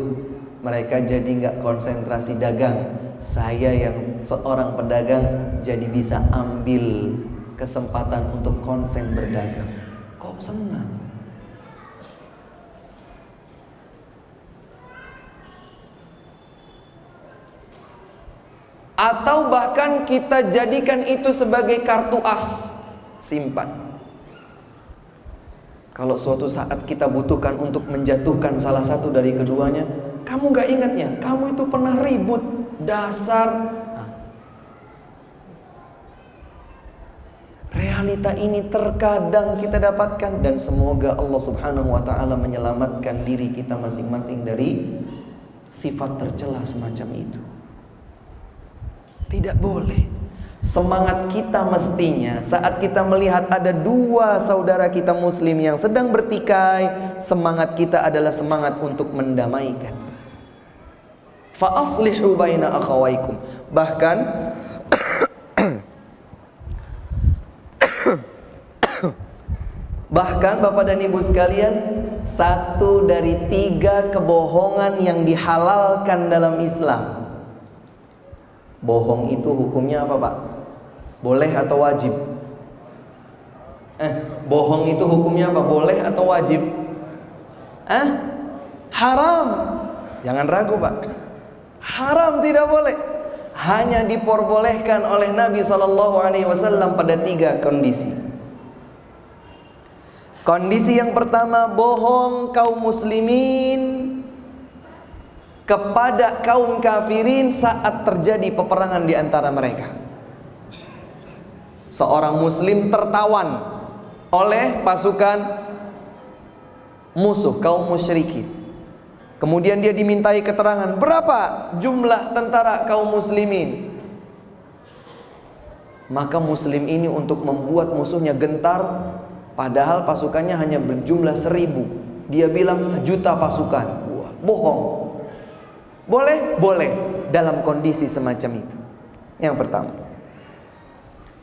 mereka jadi nggak konsentrasi dagang. Saya yang seorang pedagang jadi bisa ambil kesempatan untuk konsen berdagang. Kok senang? Atau bahkan kita jadikan itu sebagai kartu as, simpan. Kalau suatu saat kita butuhkan untuk menjatuhkan salah satu dari keduanya, kamu gak ingatnya, kamu itu pernah ribut, dasar. Realita ini terkadang kita dapatkan, dan semoga Allah Subhanahu wa ta'ala menyelamatkan diri kita masing-masing dari sifat tercela semacam itu. Tidak boleh. Semangat kita mestinya saat kita melihat ada dua saudara kita muslim yang sedang bertikai, semangat kita adalah semangat untuk mendamaikan. Fa aslihu baina akhawaykum. Bahkan Bapak dan Ibu sekalian, satu dari 3 kebohongan yang dihalalkan dalam Islam. Bohong itu hukumnya apa Pak? Boleh atau wajib? Bohong itu hukumnya apa? Boleh atau wajib? Haram. Jangan ragu Pak. Haram, tidak boleh. Hanya diperbolehkan oleh Nabi SAW pada 3 kondisi. Kondisi yang pertama, bohong kaum muslimin kepada kaum kafirin saat terjadi peperangan di antara mereka. Seorang muslim tertawan oleh pasukan musuh kaum musyrikin. Kemudian dia dimintai keterangan, berapa jumlah tentara kaum muslimin? Maka muslim ini untuk membuat musuhnya gentar, padahal pasukannya hanya berjumlah 1000. Dia bilang 1.000.000 pasukan. Wah, bohong. Boleh? Boleh dalam kondisi semacam itu. Yang pertama.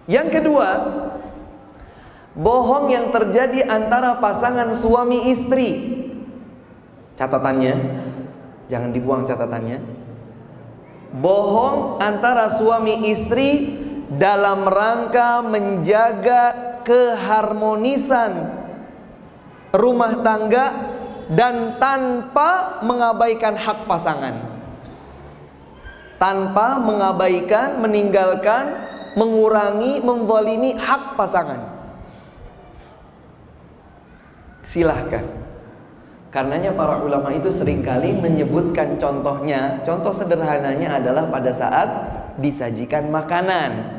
Yang kedua, bohong yang terjadi antara pasangan suami istri. Catatannya, jangan dibuang catatannya. Bohong antara suami istri dalam rangka menjaga keharmonisan rumah tangga dan tanpa mengabaikan hak pasangan, tanpa mengabaikan, meninggalkan, mengurangi, menzalimi hak pasangan. Silahkan. Karenanya para ulama itu seringkali menyebutkan contohnya. Contoh sederhananya adalah pada saat disajikan makanan.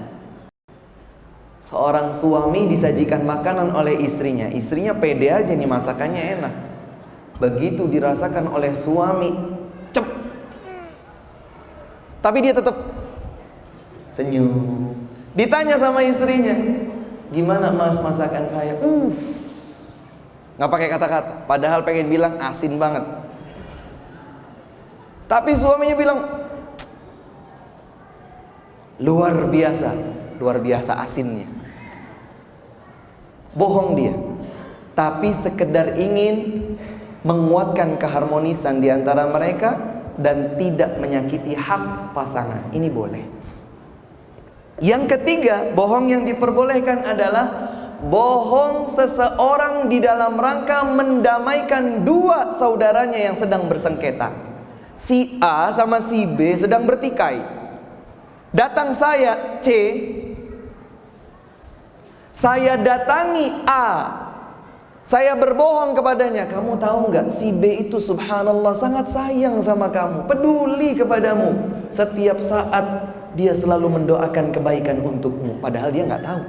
Seorang suami disajikan makanan oleh istrinya. Istrinya pede aja nih, masakannya enak. Begitu dirasakan oleh suami, cep, tapi dia tetap senyum. Ditanya sama istrinya, gimana mas masakan saya? Nggak pakai kata-kata, padahal pengen bilang asin banget. Tapi suaminya bilang luar biasa asinnya. Bohong dia, tapi sekedar ingin menguatkan keharmonisan di antara mereka dan tidak menyakiti hak pasangan. Ini boleh. Yang ketiga, bohong yang diperbolehkan adalah bohong seseorang di dalam rangka mendamaikan dua saudaranya yang sedang bersengketa. Si A sama si B sedang bertikai. Datang saya, C, saya datangi A, saya berbohong kepadanya. Kamu tahu nggak, si B itu subhanallah sangat sayang sama kamu, peduli kepadamu. Setiap saat dia selalu mendoakan kebaikan untukmu. Padahal dia nggak tahu.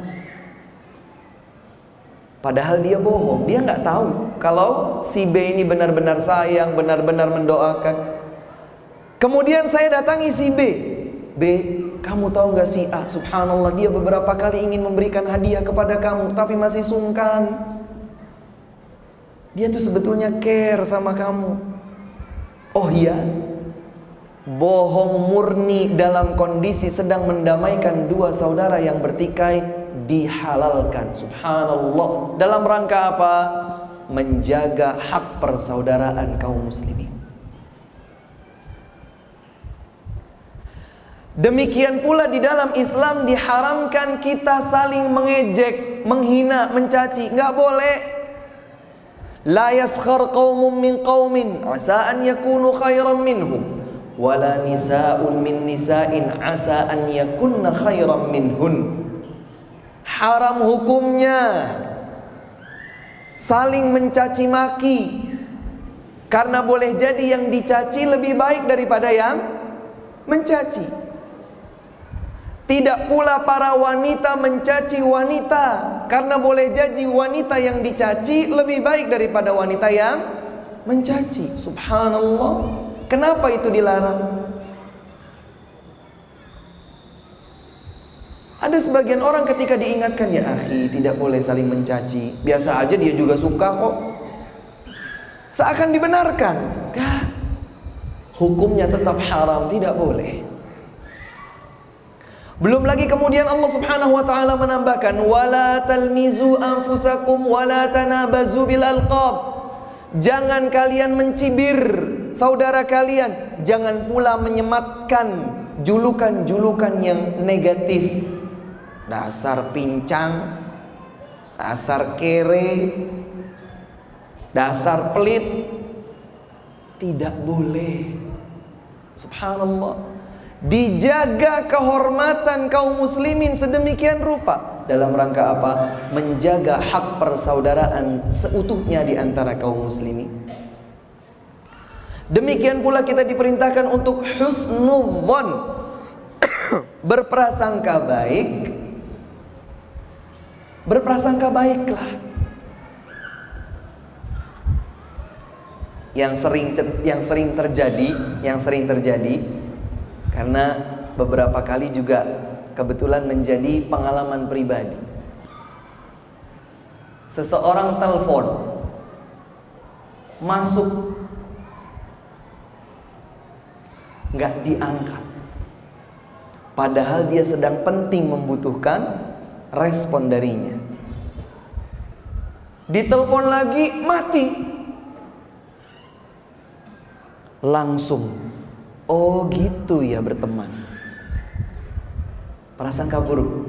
Padahal dia bohong. Dia nggak tahu kalau si B ini benar-benar sayang, benar-benar mendoakan. Kemudian saya datangi si B. B, kamu tahu nggak si A, subhanallah dia beberapa kali ingin memberikan hadiah kepada kamu, tapi masih sungkan. Dia tuh sebetulnya care sama kamu. Oh iya, bohong murni dalam kondisi sedang mendamaikan dua saudara yang bertikai dihalalkan. Subhanallah. Dalam rangka apa? Menjaga hak persaudaraan kaum muslimin. Demikian pula di dalam Islam diharamkan kita saling mengejek, menghina, mencaci. Nggak boleh. La yaskhar qaumun min qaumin asa an yakunu khairan minhum wala nisa'un min nisa'in asa an yakunna khairan minhun. Haram hukumnya saling mencaci maki, karena boleh jadi yang dicaci lebih baik daripada yang mencaci. Tidak pula para wanita mencaci wanita, karena boleh jadi wanita yang dicaci lebih baik daripada wanita yang mencaci. Subhanallah. Kenapa itu dilarang? Ada sebagian orang ketika diingatkan, ya akhi, tidak boleh saling mencaci, biasa aja dia juga suka kok, seakan dibenarkan. Enggak. Hukumnya tetap haram, tidak boleh. Belum lagi kemudian Allah Subhanahu wa taala menambahkan, wala talmizu anfusakum wala tanabazu bil alqab. Jangan kalian mencibir saudara kalian, jangan pula menyematkan julukan-julukan yang negatif. Dasar pincang, dasar kere, dasar pelit. Tidak boleh. Subhanallah. Dijaga kehormatan kaum muslimin sedemikian rupa. Dalam rangka apa? Menjaga hak persaudaraan seutuhnya di antara kaum muslimin. Demikian pula kita diperintahkan untuk husnudzon, berprasangka baik. Berprasangka baiklah. Yang sering terjadi karena beberapa kali juga kebetulan menjadi pengalaman pribadi. Seseorang telepon, masuk, nggak diangkat, padahal dia sedang penting membutuhkan respon darinya. Ditelepon lagi, mati. Langsung, oh gitu ya berteman. Prasangka buruk.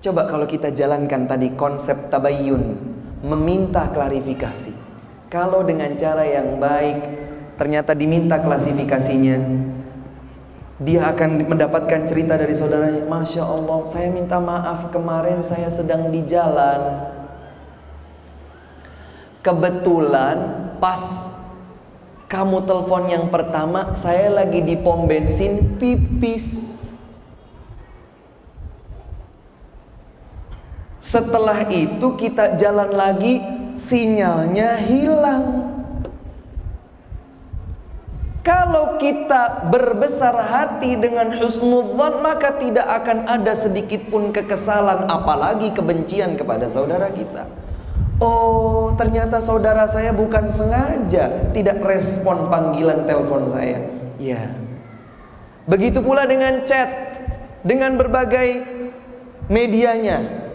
Coba kalau kita jalankan tadi konsep tabayyun, meminta klarifikasi. Kalau dengan cara yang baik, ternyata diminta klasifikasinya, dia akan mendapatkan cerita dari saudaranya. Masya Allah, saya minta maaf, kemarin saya sedang di jalan, kebetulan pas kamu telepon yang pertama, saya lagi di pom bensin pipis. Setelah itu kita jalan lagi, sinyalnya hilang. Kalau kita berbesar hati dengan husnudzon, maka tidak akan ada sedikit pun kekesalan, apalagi kebencian kepada saudara kita. Oh, ternyata saudara saya bukan sengaja tidak respon panggilan telepon saya. Ya. Begitu pula dengan chat, dengan berbagai medianya.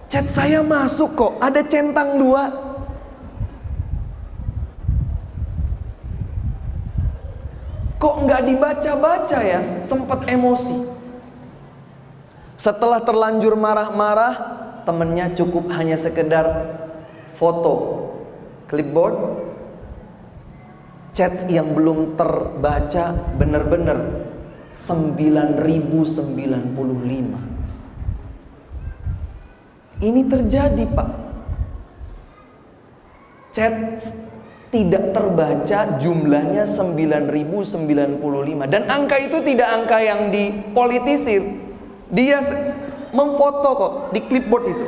Chat saya masuk kok, ada centang 2. Kok nggak dibaca-baca ya? Sempat emosi. Setelah terlanjur marah-marah, temennya cukup hanya sekedar foto clipboard, chat yang belum terbaca benar-benar 9.095. Ini terjadi, Pak. Chat tidak terbaca jumlahnya 9.095, dan angka itu tidak angka yang dipolitisir. Dia memfoto kok di clipboard itu.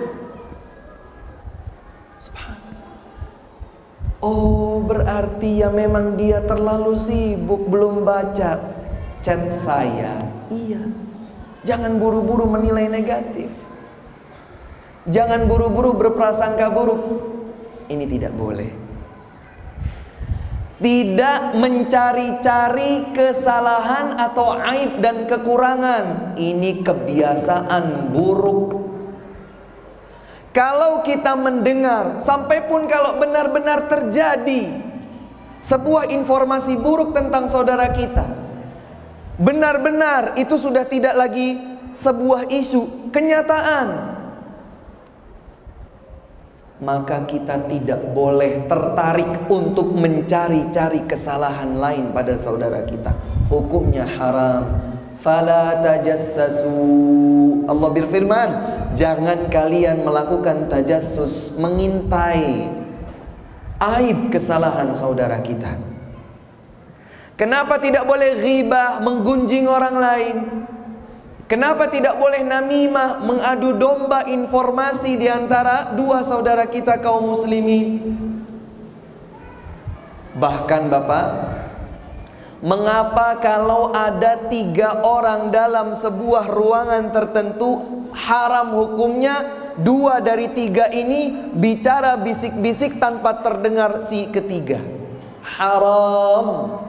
Oh, berarti ya memang dia terlalu sibuk belum baca chat saya. Iya. Jangan buru-buru menilai negatif. Jangan buru-buru berprasangka buruk. Ini tidak boleh. Tidak mencari-cari kesalahan atau aib dan kekurangan. Ini kebiasaan buruk. Kalau kita mendengar, sampai pun kalau benar-benar terjadi sebuah informasi buruk tentang saudara kita, benar-benar itu sudah tidak lagi sebuah isu, kenyataan, maka kita tidak boleh tertarik untuk mencari-cari kesalahan lain pada saudara kita. Hukumnya haram. Fala tajassasu. Allah berfirman, jangan kalian melakukan tajassus, mengintai aib kesalahan saudara kita. Kenapa tidak boleh ghibah, menggunjing orang lain? Kenapa tidak boleh namimah, mengadu domba informasi di antara dua saudara kita kaum muslimin? Bahkan Bapak, mengapa kalau ada 3 orang dalam sebuah ruangan tertentu, haram hukumnya 2 dari 3 ini bicara bisik-bisik tanpa terdengar si ketiga? Haram.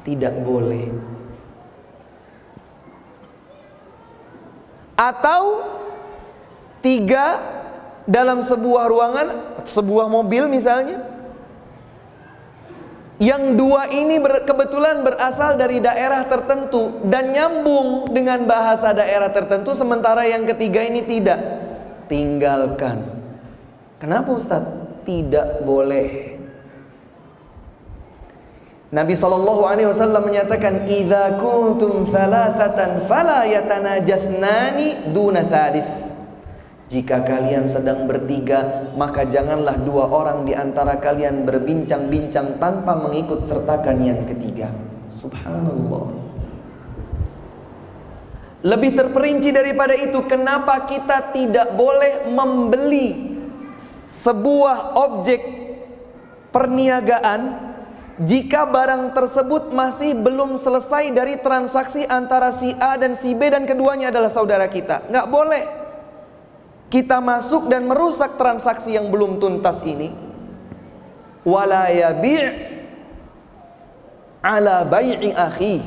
Tidak boleh. Atau 3 dalam sebuah ruangan, sebuah mobil misalnya, yang 2 ini kebetulan berasal dari daerah tertentu dan nyambung dengan bahasa daerah tertentu, sementara yang ketiga ini tidak. Tinggalkan. Kenapa Ustadz? Tidak boleh. Nabi SAW menyatakan, "Idza kuntum thalathatan fala yatanajasnani duna thalith." Jika kalian sedang bertiga, maka janganlah dua orang di antara kalian berbincang-bincang tanpa mengikut sertakan yang ketiga. Subhanallah. Lebih terperinci daripada itu, kenapa kita tidak boleh membeli sebuah objek perniagaan jika barang tersebut masih belum selesai dari transaksi antara si A dan si B dan keduanya adalah saudara kita? Nggak boleh kita masuk dan merusak transaksi yang belum tuntas ini. Wala yabi' ala bai'i akhi.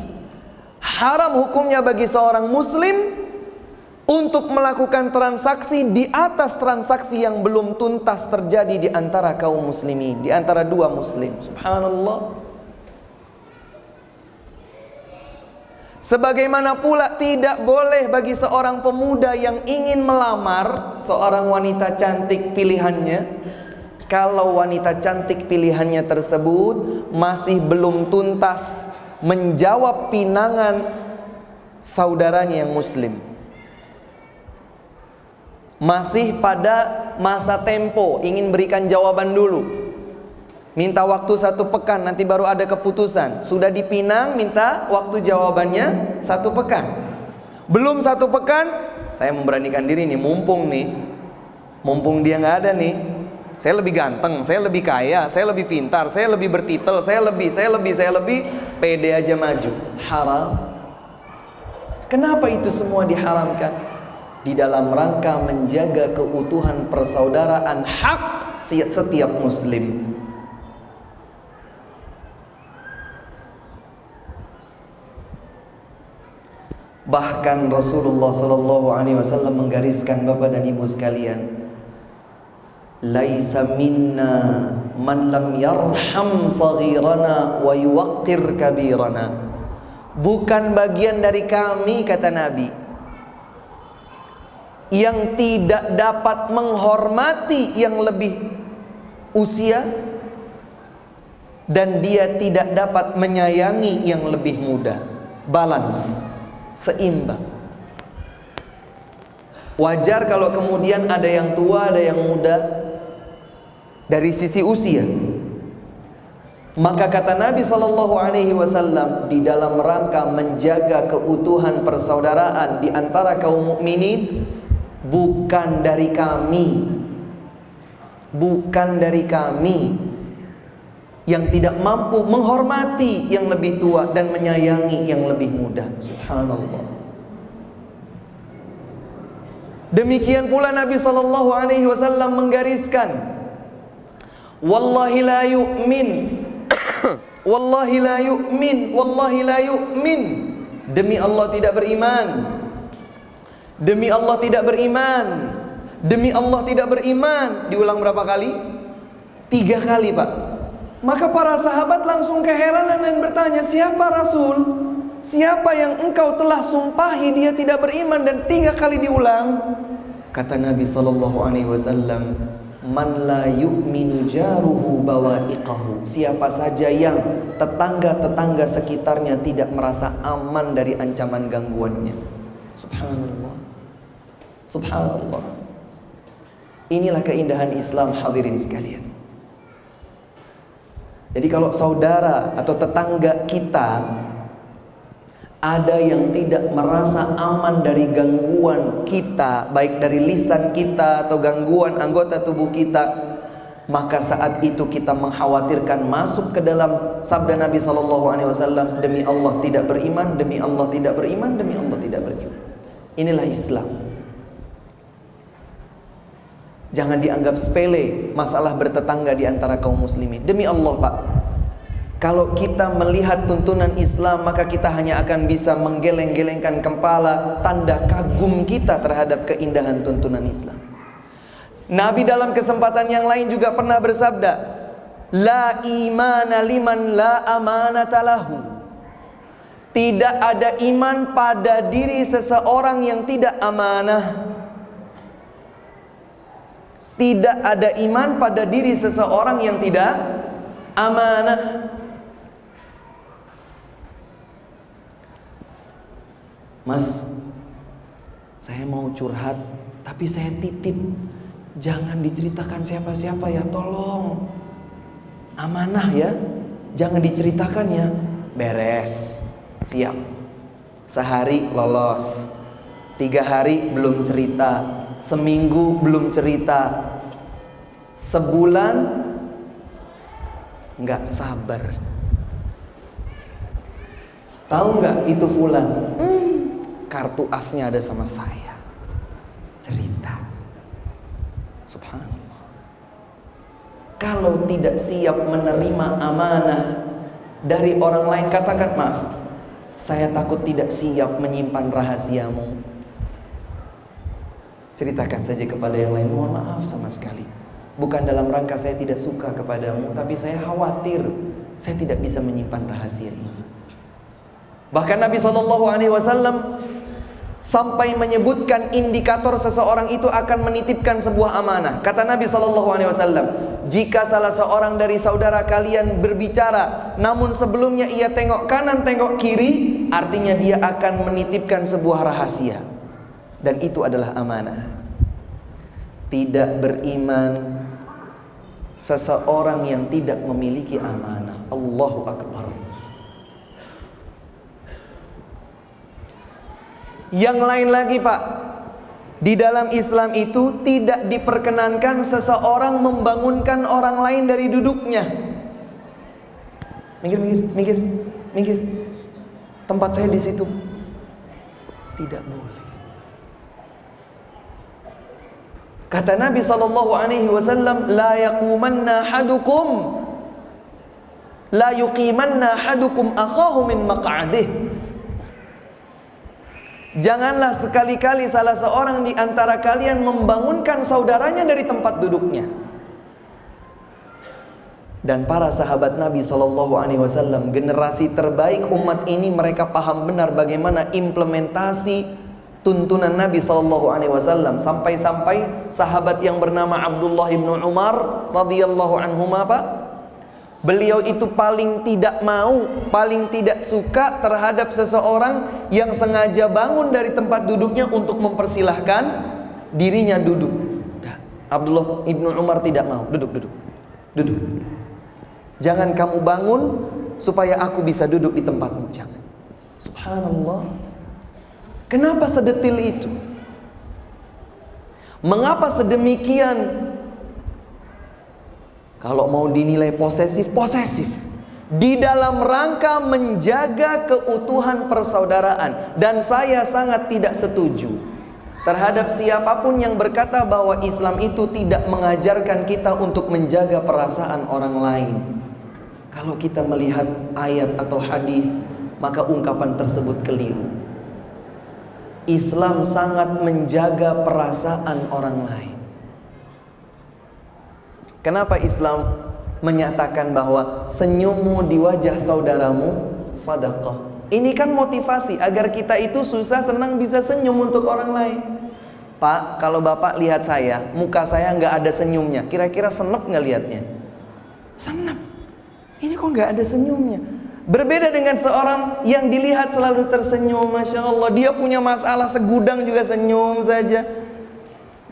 Haram hukumnya bagi seorang muslim untuk melakukan transaksi di atas transaksi yang belum tuntas terjadi di antara kaum muslimin, di antara dua muslim. Subhanallah. Sebagaimana pula tidak boleh bagi seorang pemuda yang ingin melamar seorang wanita cantik pilihannya, kalau wanita cantik pilihannya tersebut masih belum tuntas menjawab pinangan saudaranya yang muslim, masih pada masa tempo ingin berikan jawaban dulu, minta waktu 1 pekan nanti baru ada keputusan. Sudah dipinang, minta waktu jawabannya 1 pekan. Belum 1 pekan, saya memberanikan diri nih, mumpung dia nggak ada nih, saya lebih ganteng, saya lebih kaya, saya lebih pintar, saya lebih bertitel, saya lebih, pede aja maju. Haram. Kenapa itu semua diharamkan? Di dalam rangka menjaga keutuhan persaudaraan hak setiap muslim. Bahkan Rasulullah SAW menggariskan, Bapak dan Ibu sekalian, laisa minna man lam yarham saghirana wa yuwaqqir kabirana. Bukan bagian dari kami, kata Nabi, yang tidak dapat menghormati yang lebih usia dan dia tidak dapat menyayangi yang lebih muda. Balance, seimbang. Wajar kalau kemudian ada yang tua, ada yang muda dari sisi usia. Maka kata Nabi SAW, di dalam rangka menjaga keutuhan persaudaraan di antara kaum mukminin, bukan dari kami yang tidak mampu menghormati yang lebih tua dan menyayangi yang lebih muda. Subhanallah. Demikian pula Nabi SAW menggariskan, wallahi la yu'min, wallahi la yu'min, wallahi la yu'min. Demi Allah tidak beriman, demi Allah tidak beriman, demi Allah tidak beriman. Diulang berapa kali? 3 kali, Pak. Maka para sahabat langsung keheranan dan bertanya, siapa Rasul? Siapa yang engkau telah sumpahi dia tidak beriman dan 3 kali diulang? Kata Nabi SAW, man la yu'minu jaruhu bawa'iqahu. Siapa saja yang tetangga-tetangga sekitarnya tidak merasa aman dari ancaman gangguannya. Subhanallah. Subhanallah. Inilah keindahan Islam, hadirin sekalian. Jadi kalau saudara atau tetangga kita ada yang tidak merasa aman dari gangguan kita, baik dari lisan kita atau gangguan anggota tubuh kita, maka saat itu kita mengkhawatirkan masuk ke dalam sabda Nabi SAW, demi Allah tidak beriman, demi Allah tidak beriman, demi Allah tidak beriman. Inilah Islam. Jangan dianggap sepele masalah bertetangga di antara kaum muslimin. Demi Allah, Pak, kalau kita melihat tuntunan Islam, maka kita hanya akan bisa menggeleng-gelengkan kepala, tanda kagum kita terhadap keindahan tuntunan Islam. Nabi dalam kesempatan yang lain juga pernah bersabda, la imana liman la amanata lahu. Tidak ada iman pada diri seseorang yang tidak amanah. Tidak ada iman pada diri seseorang yang tidak amanah. Mas, saya mau curhat, tapi saya titip, jangan diceritakan siapa-siapa ya, tolong. Amanah ya, jangan diceritakan ya. Beres, siap. Sehari lolos, 3 hari belum cerita, seminggu belum cerita, sebulan nggak sabar. Tahu nggak itu fulan? Kartu asnya ada sama saya. Cerita. Subhanallah. Kalau tidak siap menerima amanah dari orang lain, katakan maaf, saya takut tidak siap menyimpan rahasiamu. Ceritakan saja kepada yang lain, mohon maaf sama sekali. Bukan dalam rangka saya tidak suka kepadamu, tapi saya khawatir saya tidak bisa menyimpan rahasia ini. Bahkan Nabi SAW sampai menyebutkan indikator seseorang itu akan menitipkan sebuah amanah. Kata Nabi SAW, jika salah seorang dari saudara kalian berbicara, namun sebelumnya ia tengok kanan tengok kiri, artinya dia akan menitipkan sebuah rahasia. Dan itu adalah amanah. Tidak beriman seseorang yang tidak memiliki amanah. Allahu Akbar. Yang lain lagi Pak, di dalam Islam itu tidak diperkenankan seseorang membangunkan orang lain dari duduknya. Minggir. Tempat saya di situ. Tidak boleh. Kata Nabi SAW, la yaqumanna hadukum, la yuqimanna hadukum akhahu min maq'adih. Janganlah sekali-kali salah seorang di antara kalian membangunkan saudaranya dari tempat duduknya. Dan para sahabat Nabi SAW, generasi terbaik umat ini, mereka paham benar bagaimana implementasi tuntunan Nabi SAW. Sampai-sampai sahabat yang bernama Abdullah ibn Umar radhiyallahu anhuma, Pak, beliau itu paling tidak mau, paling tidak suka terhadap seseorang yang sengaja bangun dari tempat duduknya untuk mempersilahkan dirinya duduk. Abdullah ibnu Umar tidak mau. Duduk. Jangan kamu bangun supaya aku bisa duduk di tempatmu. Jangan. Subhanallah. Kenapa sedetil itu? Mengapa sedemikian? Kalau mau dinilai posesif, di dalam rangka menjaga keutuhan persaudaraan. Dan saya sangat tidak setuju terhadap siapapun yang berkata bahwa Islam itu tidak mengajarkan kita untuk menjaga perasaan orang lain. Kalau kita melihat ayat atau hadis, maka ungkapan tersebut keliru. Islam sangat menjaga perasaan orang lain. Kenapa Islam menyatakan bahwa senyummu di wajah saudaramu sedekah? Ini kan motivasi agar kita itu susah senang bisa senyum untuk orang lain. Pak, kalau Bapak lihat saya, muka saya nggak ada senyumnya, kira-kira senep nggak lihatnya? Senep. Ini kok nggak ada senyumnya? Berbeda dengan seorang yang dilihat selalu tersenyum, Masya Allah, dia punya masalah segudang juga senyum saja.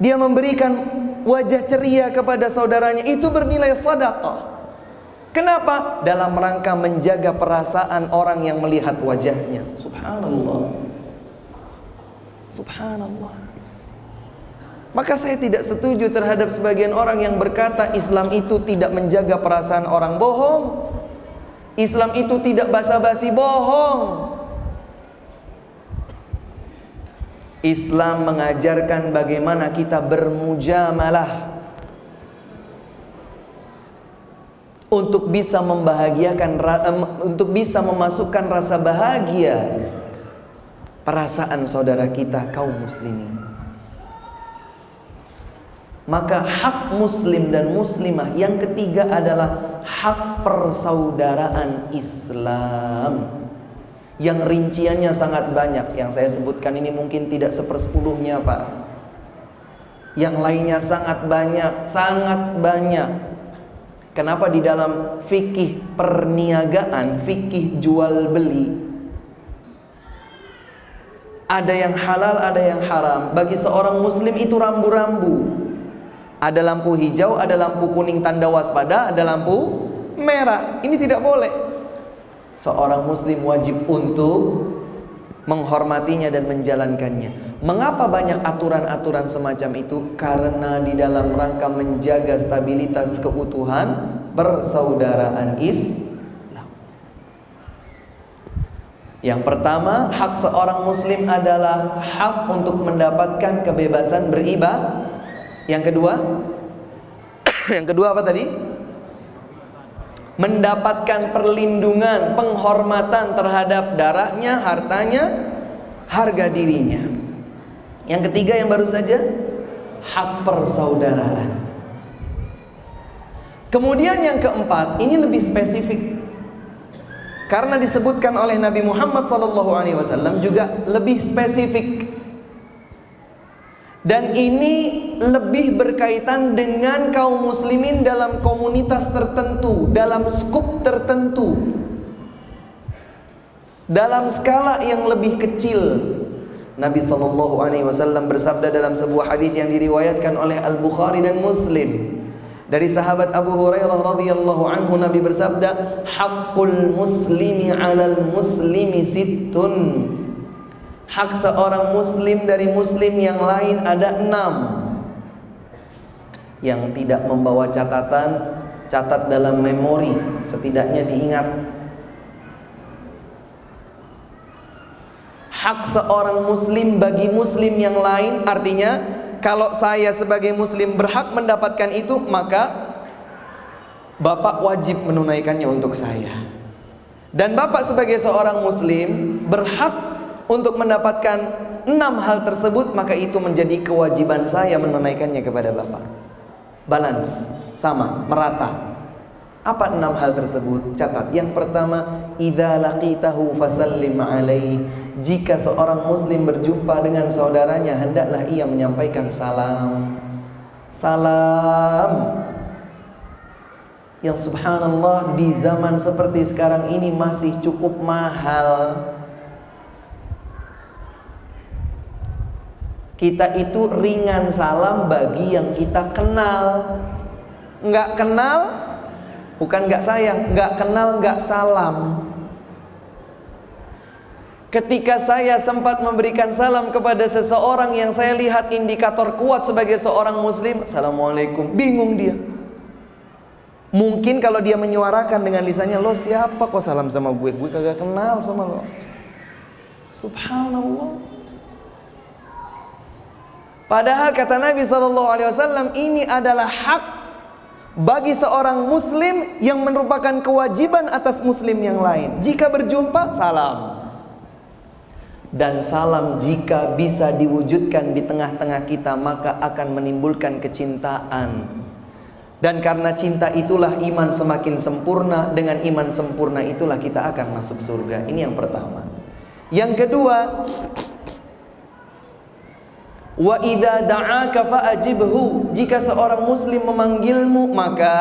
Dia memberikan wajah ceria kepada saudaranya, itu bernilai sedekah. Kenapa? Dalam rangka menjaga perasaan orang yang melihat wajahnya. Subhanallah. Maka saya tidak setuju terhadap sebagian orang yang berkata Islam itu tidak menjaga perasaan orang. Bohong. Islam itu tidak basa-basi, bohong. Islam mengajarkan bagaimana kita bermujamalah untuk bisa membahagiakan, untuk bisa memasukkan rasa bahagia perasaan saudara kita kaum muslimin. Maka hak muslim dan muslimah yang ketiga adalah hak persaudaraan Islam, yang rinciannya sangat banyak. Yang saya sebutkan ini mungkin tidak 1/10-nya, Pak. Yang lainnya sangat banyak. Kenapa di dalam fikih perniagaan, fikih jual beli, Ada yang halal, ada yang haram. Bagi seorang muslim itu rambu-rambu. Ada lampu hijau, ada lampu kuning tanda waspada, ada lampu merah. Ini tidak boleh. Seorang muslim wajib untuk menghormatinya dan menjalankannya. Mengapa banyak aturan-aturan semacam itu? Karena di dalam rangka menjaga stabilitas keutuhan persaudaraan Islam. Yang pertama, hak seorang muslim adalah hak untuk mendapatkan kebebasan beribadah. Yang kedua, yang kedua apa tadi? Mendapatkan perlindungan, penghormatan terhadap darahnya, hartanya, harga dirinya. Yang ketiga yang baru saja, hak persaudaraan. Kemudian yang keempat, ini lebih spesifik. Karena disebutkan oleh Nabi Muhammad SAW juga lebih spesifik. Dan ini lebih berkaitan dengan kaum muslimin dalam komunitas tertentu, dalam skup tertentu, dalam skala yang lebih kecil. Nabi SAW bersabda dalam sebuah hadis yang diriwayatkan oleh Al-Bukhari dan Muslim. Dari sahabat Abu Hurairah radhiyallahu anhu, Nabi bersabda, "Haqqul muslimi 'alal muslimi sittun." Hak seorang muslim dari muslim yang lain ada 6. Yang tidak membawa catatan, catat dalam memori, setidaknya diingat. Hak seorang muslim bagi muslim yang lain, artinya kalau saya sebagai muslim berhak mendapatkan itu, maka bapak wajib menunaikannya untuk saya. Dan bapak sebagai seorang muslim berhak untuk mendapatkan 6 hal tersebut, maka itu menjadi kewajiban saya menunaikannya kepada bapak. Balance, sama, merata. Apa 6 hal tersebut? Catat. Yang pertama, idza laqitahu fasallim alaihi. Jika seorang muslim berjumpa dengan saudaranya, hendaklah ia menyampaikan salam. Salam yang subhanallah di zaman seperti sekarang ini masih cukup mahal. Kita itu ringan salam bagi yang kita kenal. Nggak kenal, bukan nggak sayang, nggak kenal nggak salam. Ketika saya sempat memberikan salam kepada seseorang yang saya lihat indikator kuat sebagai seorang muslim, assalamualaikum, bingung dia. Mungkin kalau dia menyuarakan dengan lisannya, lo siapa kok salam sama gue kagak kenal sama lo. Subhanallah. Padahal kata Nabi SAW, ini adalah hak bagi seorang muslim yang merupakan kewajiban atas muslim yang lain. Jika berjumpa, salam. Dan salam jika bisa diwujudkan di tengah-tengah kita, maka akan menimbulkan kecintaan. Dan karena cinta itulah iman semakin sempurna. Dengan iman sempurna itulah kita akan masuk surga. Ini yang pertama. Yang kedua, wa idza da'aka fa'ajibhu. Jika seorang muslim memanggilmu, maka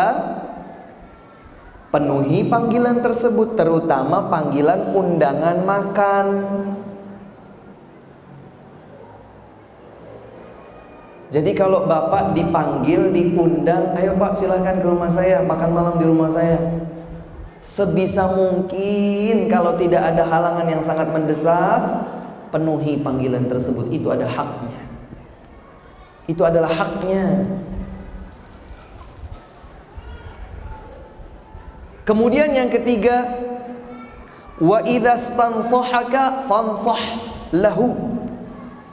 penuhi panggilan tersebut, terutama panggilan undangan makan. Jadi kalau bapak dipanggil, diundang, ayo pak silahkan ke rumah saya, makan malam di rumah saya. Sebisa mungkin kalau tidak ada halangan yang sangat mendesak, penuhi panggilan tersebut. Itu ada haknya. Itu adalah haknya. Kemudian yang ketiga, wa idza stansahaka fansah lahu.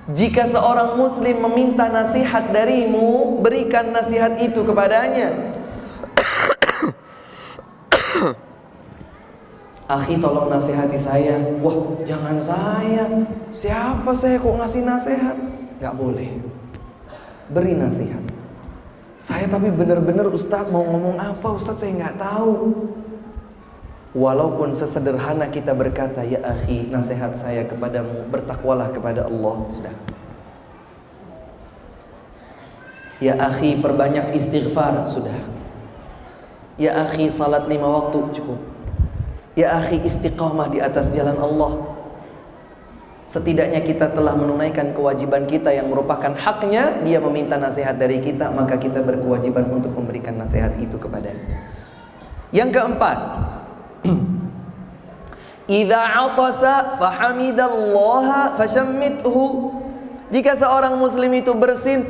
Jika seorang muslim meminta nasihat darimu, berikan nasihat itu kepadanya. Akhi tolong nasihati saya. Wah jangan saya. Siapa saya kok ngasih nasihat? Gak boleh. Beri nasihat. Saya tapi benar-benar Ustadz mau ngomong apa Ustadz saya gak tahu. Walaupun sesederhana kita berkata, ya akhi, nasihat saya kepadamu, bertakwalah kepada Allah. Sudah. Ya akhi, perbanyak istighfar. Sudah. Ya akhi, salat 5 waktu cukup. Ya akhi, istiqamah di atas jalan Allah. setidaknya kita telah menunaikan kewajiban kita yang merupakan haknya. Dia meminta nasihat dari kita, maka kita berkewajiban untuk memberikan nasihat itu kepadanya. Yang keempat, idza 'atasa fahamidallaha fashammithu. Jika seorang muslim itu bersin,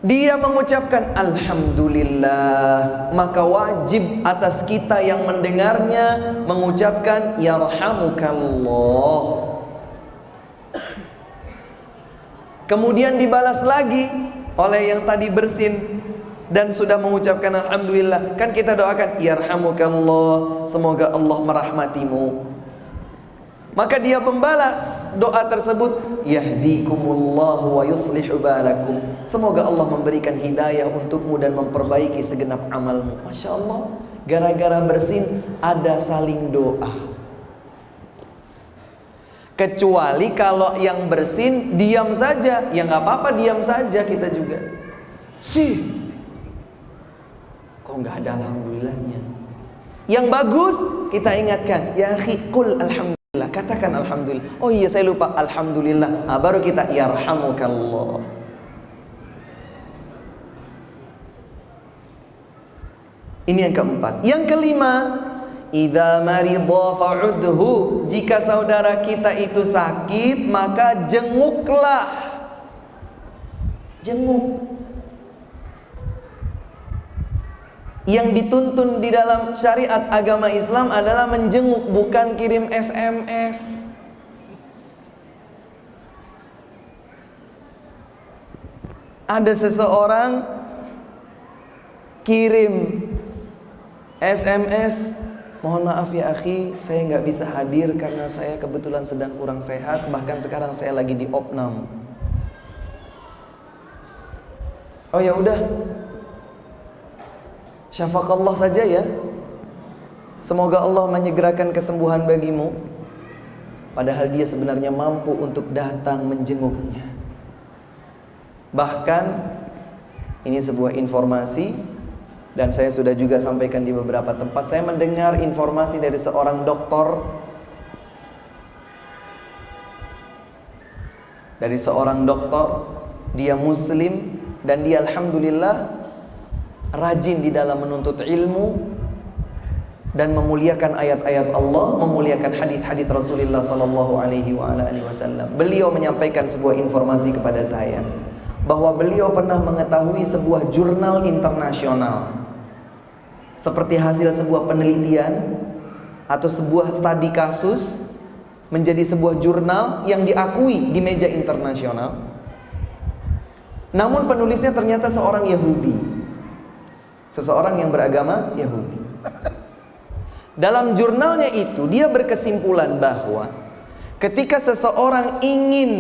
dia mengucapkan alhamdulillah, maka wajib atas kita yang mendengarnya mengucapkan yarhamukallah. Kemudian dibalas lagi oleh yang tadi bersin dan sudah mengucapkan alhamdulillah. Kan kita doakan yarhamukallah, semoga Allah merahmatimu. Maka dia membalas doa tersebut, yahdikumullahu wa yuslihu balakum. Semoga Allah memberikan hidayah untukmu dan memperbaiki segenap amalmu. Masya Allah, gara-gara bersin ada saling doa. Kecuali kalau yang bersin diam saja, ya nggak apa-apa, diam saja kita juga. Kok nggak ada alhamdulillahnya? Yang bagus kita ingatkan, ya akhi, qul alhamdulillah. Katakan alhamdulillah. Oh iya, saya lupa, alhamdulillah. Baru kita yarhamukallah. Ini yang keempat. Yang kelima, idza maridha fa'udhu. Jika saudara kita itu sakit, maka jenguklah. Jenguk. Yang dituntun di dalam syariat agama Islam adalah menjenguk, bukan kirim SMS. Ada seseorang kirim SMS, mohon maaf ya akhi, saya nggak bisa hadir karena saya kebetulan sedang kurang sehat, bahkan sekarang saya lagi di opnam. Oh ya udah, syafaqallah saja ya. Semoga Allah menyegerakan kesembuhan bagimu. Padahal dia sebenarnya mampu untuk datang menjenguknya. Bahkan ini sebuah informasi, dan saya sudah juga sampaikan di beberapa tempat. Saya mendengar informasi dari seorang dokter, dia muslim, dan dia alhamdulillah rajin di dalam menuntut ilmu dan memuliakan ayat-ayat Allah, memuliakan hadis-hadis Rasulullah sallallahu alaihi wasallam. Beliau menyampaikan sebuah informasi kepada saya bahwa beliau pernah mengetahui sebuah jurnal internasional, seperti hasil sebuah penelitian atau sebuah studi kasus menjadi sebuah jurnal yang diakui di meja internasional. Namun penulisnya ternyata seorang Yahudi, seseorang yang beragama Yahudi. Dalam jurnalnya itu dia berkesimpulan bahwa ketika seseorang ingin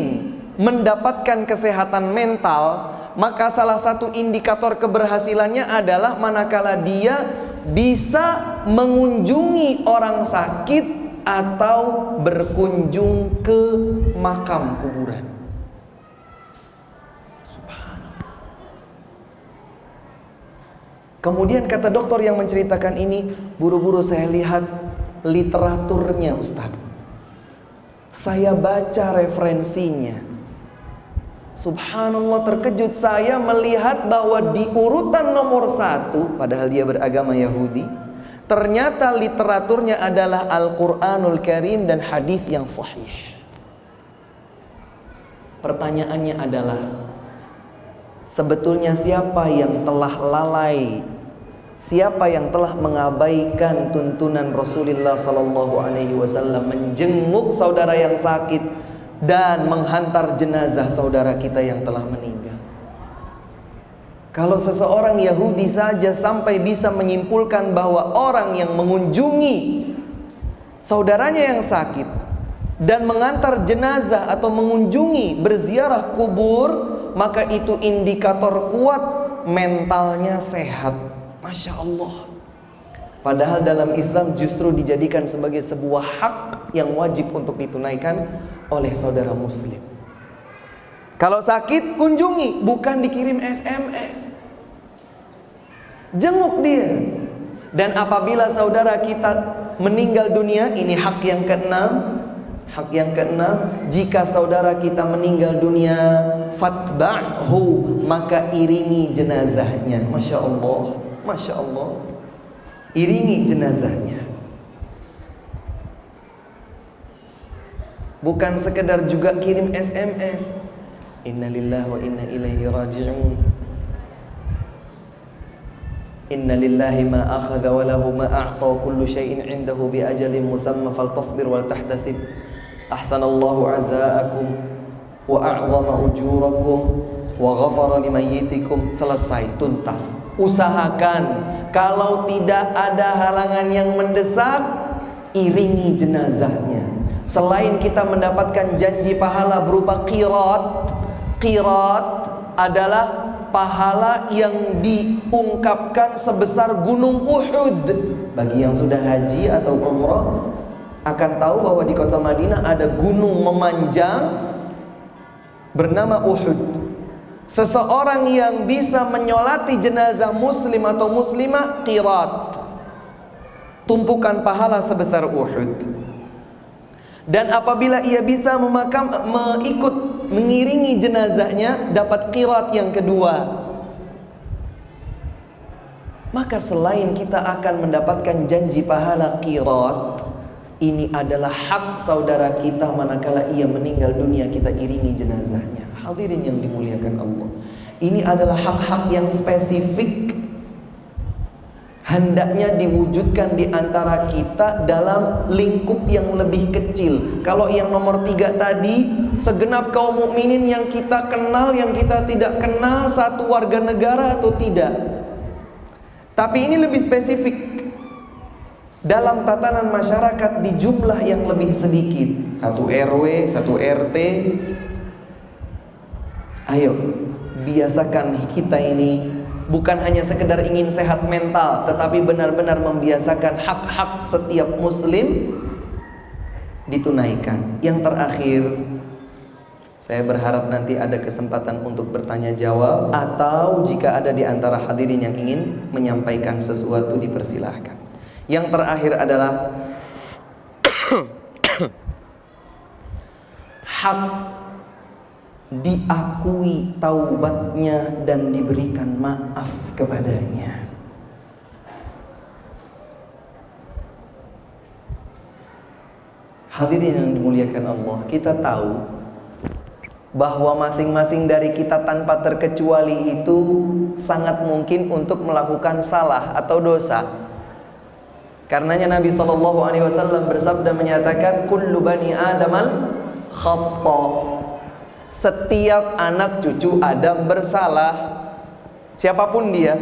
mendapatkan kesehatan mental, maka salah satu indikator keberhasilannya adalah manakala dia bisa mengunjungi orang sakit atau berkunjung ke makam kuburan. Kemudian kata dokter yang menceritakan ini, buru-buru saya lihat literaturnya Ustaz. Saya baca referensinya. Subhanallah, terkejut saya melihat bahwa di urutan nomor 1, padahal dia beragama Yahudi, ternyata literaturnya adalah Al-Quranul Karim dan hadis yang sahih. Pertanyaannya adalah, sebetulnya siapa yang telah lalai, siapa yang telah mengabaikan tuntunan Rasulullah sallallahu alaihi wasallam menjenguk saudara yang sakit dan menghantar jenazah saudara kita yang telah meninggal? Kalau seseorang Yahudi saja sampai bisa menyimpulkan bahwa orang yang mengunjungi saudaranya yang sakit dan mengantar jenazah atau mengunjungi berziarah kubur, maka itu indikator kuat mentalnya sehat. Masya Allah. Padahal dalam Islam justru dijadikan sebagai sebuah hak yang wajib untuk ditunaikan oleh saudara muslim. Kalau sakit, kunjungi, bukan dikirim SMS. Jenguk dia. Dan apabila saudara kita meninggal dunia, ini hak yang keenam. Hak yang keenam, jika saudara kita meninggal dunia, fatba'hu, maka iringi jenazahnya. Masya Allah, Masya Allah, iringi jenazahnya. Bukan sekedar juga kirim SMS, innalillahi wa inna ilaihi raji'un, innalillahi ma akhadha wa lahu ma a'ta, kullu syai'in 'indahu bi ajalin musamma faltasbir wal tahtasib, ahsanallahu azaakum wa a'zama ujurakum wa ghafara limayyitikum. Selesai, tuntas. Usahakan kalau tidak ada halangan yang mendesak, iringi jenazahnya. Selain kita mendapatkan janji pahala berupa qirat, qirat adalah pahala yang diungkapkan sebesar gunung Uhud. Bagi yang sudah haji atau umrah akan tahu bahwa di kota Madinah ada gunung memanjang bernama Uhud. Seseorang yang bisa menyolati jenazah muslim atau muslimah, qirat, tumpukan pahala sebesar Uhud. Dan apabila ia bisa mengiringi jenazahnya, dapat qirat yang kedua. Maka selain kita akan mendapatkan janji pahala qirat, ini adalah hak saudara kita manakala ia meninggal dunia, kita iringi jenazahnya. Hadirin yang dimuliakan Allah, ini adalah hak-hak yang spesifik, hendaknya diwujudkan di antara kita dalam lingkup yang lebih kecil. Kalau yang nomor 3 tadi, segenap kaum mukminin yang kita kenal, yang kita tidak kenal, satu warga negara atau tidak. Tapi ini lebih spesifik, dalam tatanan masyarakat di jumlah yang lebih sedikit, satu RW, satu RT. Ayo, biasakan kita ini bukan hanya sekedar ingin sehat mental, tetapi benar-benar membiasakan hak-hak setiap muslim ditunaikan. Yang terakhir, saya berharap nanti ada kesempatan untuk bertanya jawab, atau jika ada di antara hadirin yang ingin menyampaikan sesuatu, dipersilahkan. Yang terakhir adalah hak diakui taubatnya dan diberikan maaf kepadanya. Hadirin yang dimuliakan Allah, kita tahu bahwa masing-masing dari kita tanpa terkecuali itu sangat mungkin untuk melakukan salah atau dosa. Karenanya Nabi SAW bersabda menyatakan, kullu bani adamal khata. Setiap anak cucu Adam bersalah, siapapun dia.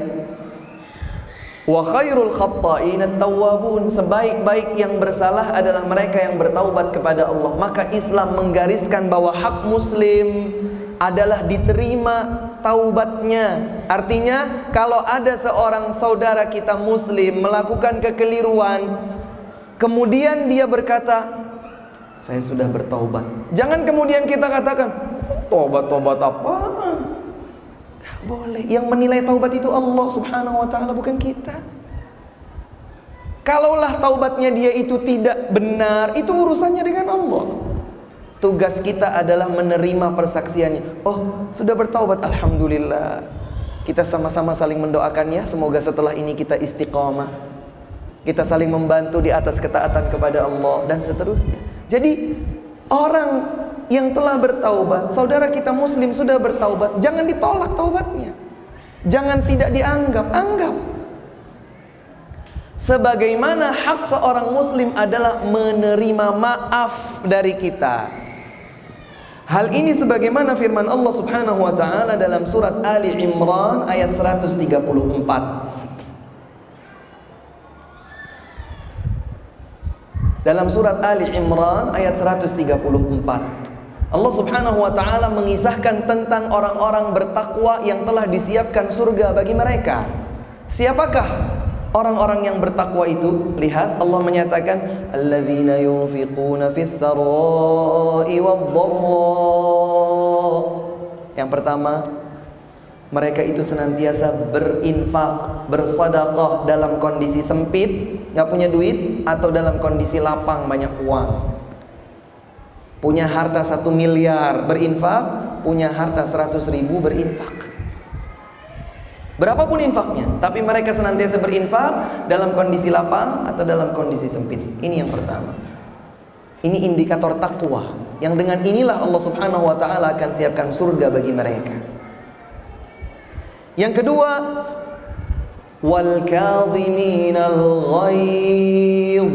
Wa khairul khatta'in at-tawwabun, sebaik-baik yang bersalah adalah mereka yang bertaubat kepada Allah. Maka Islam menggariskan bahwa hak muslim adalah diterima taubatnya. Artinya kalau ada seorang saudara kita muslim melakukan kekeliruan, kemudian dia berkata, saya sudah bertaubat, jangan kemudian kita katakan, tobat-tobat apaan? Gak boleh. Yang menilai taubat itu Allah Subhanahu wa ta'ala, bukan kita. Kalaulah taubatnya dia itu tidak benar, itu urusannya dengan Allah. Tugas kita adalah menerima persaksiannya. Oh, sudah bertaubat, alhamdulillah. Kita sama-sama saling mendoakan ya, semoga setelah ini kita istiqamah, kita saling membantu di atas ketaatan kepada Allah, dan seterusnya. Jadi orang yang telah bertaubat, saudara kita muslim sudah bertaubat, jangan ditolak taubatnya, jangan tidak dianggap, anggap. Sebagaimana hak seorang muslim adalah menerima maaf dari kita. Hal ini sebagaimana firman Allah Subhanahu wa ta'ala dalam surat Ali Imran ayat 134. Dalam surat Ali Imran ayat 134, Allah Subhanahu wa ta'ala mengisahkan tentang orang-orang bertakwa yang telah disiapkan surga bagi mereka. Siapakah orang-orang yang bertakwa itu? Lihat, Allah menyatakan, alladzina yunfiquna fis sarai wad dharra. Yang pertama, Mereka itu senantiasa berinfak, bersedekah dalam kondisi sempit, nggak punya duit, atau dalam kondisi lapang banyak uang. Punya harta 1 miliar berinfak, punya harta 100.000 berinfak. Berapapun infaknya, tapi mereka senantiasa berinfak dalam kondisi lapang atau dalam kondisi sempit. Ini yang pertama. Ini indikator takwa, yang dengan inilah Allah Subhanahu wa taala akan siapkan surga bagi mereka. Yang kedua, wal kadhiminal ghaidh.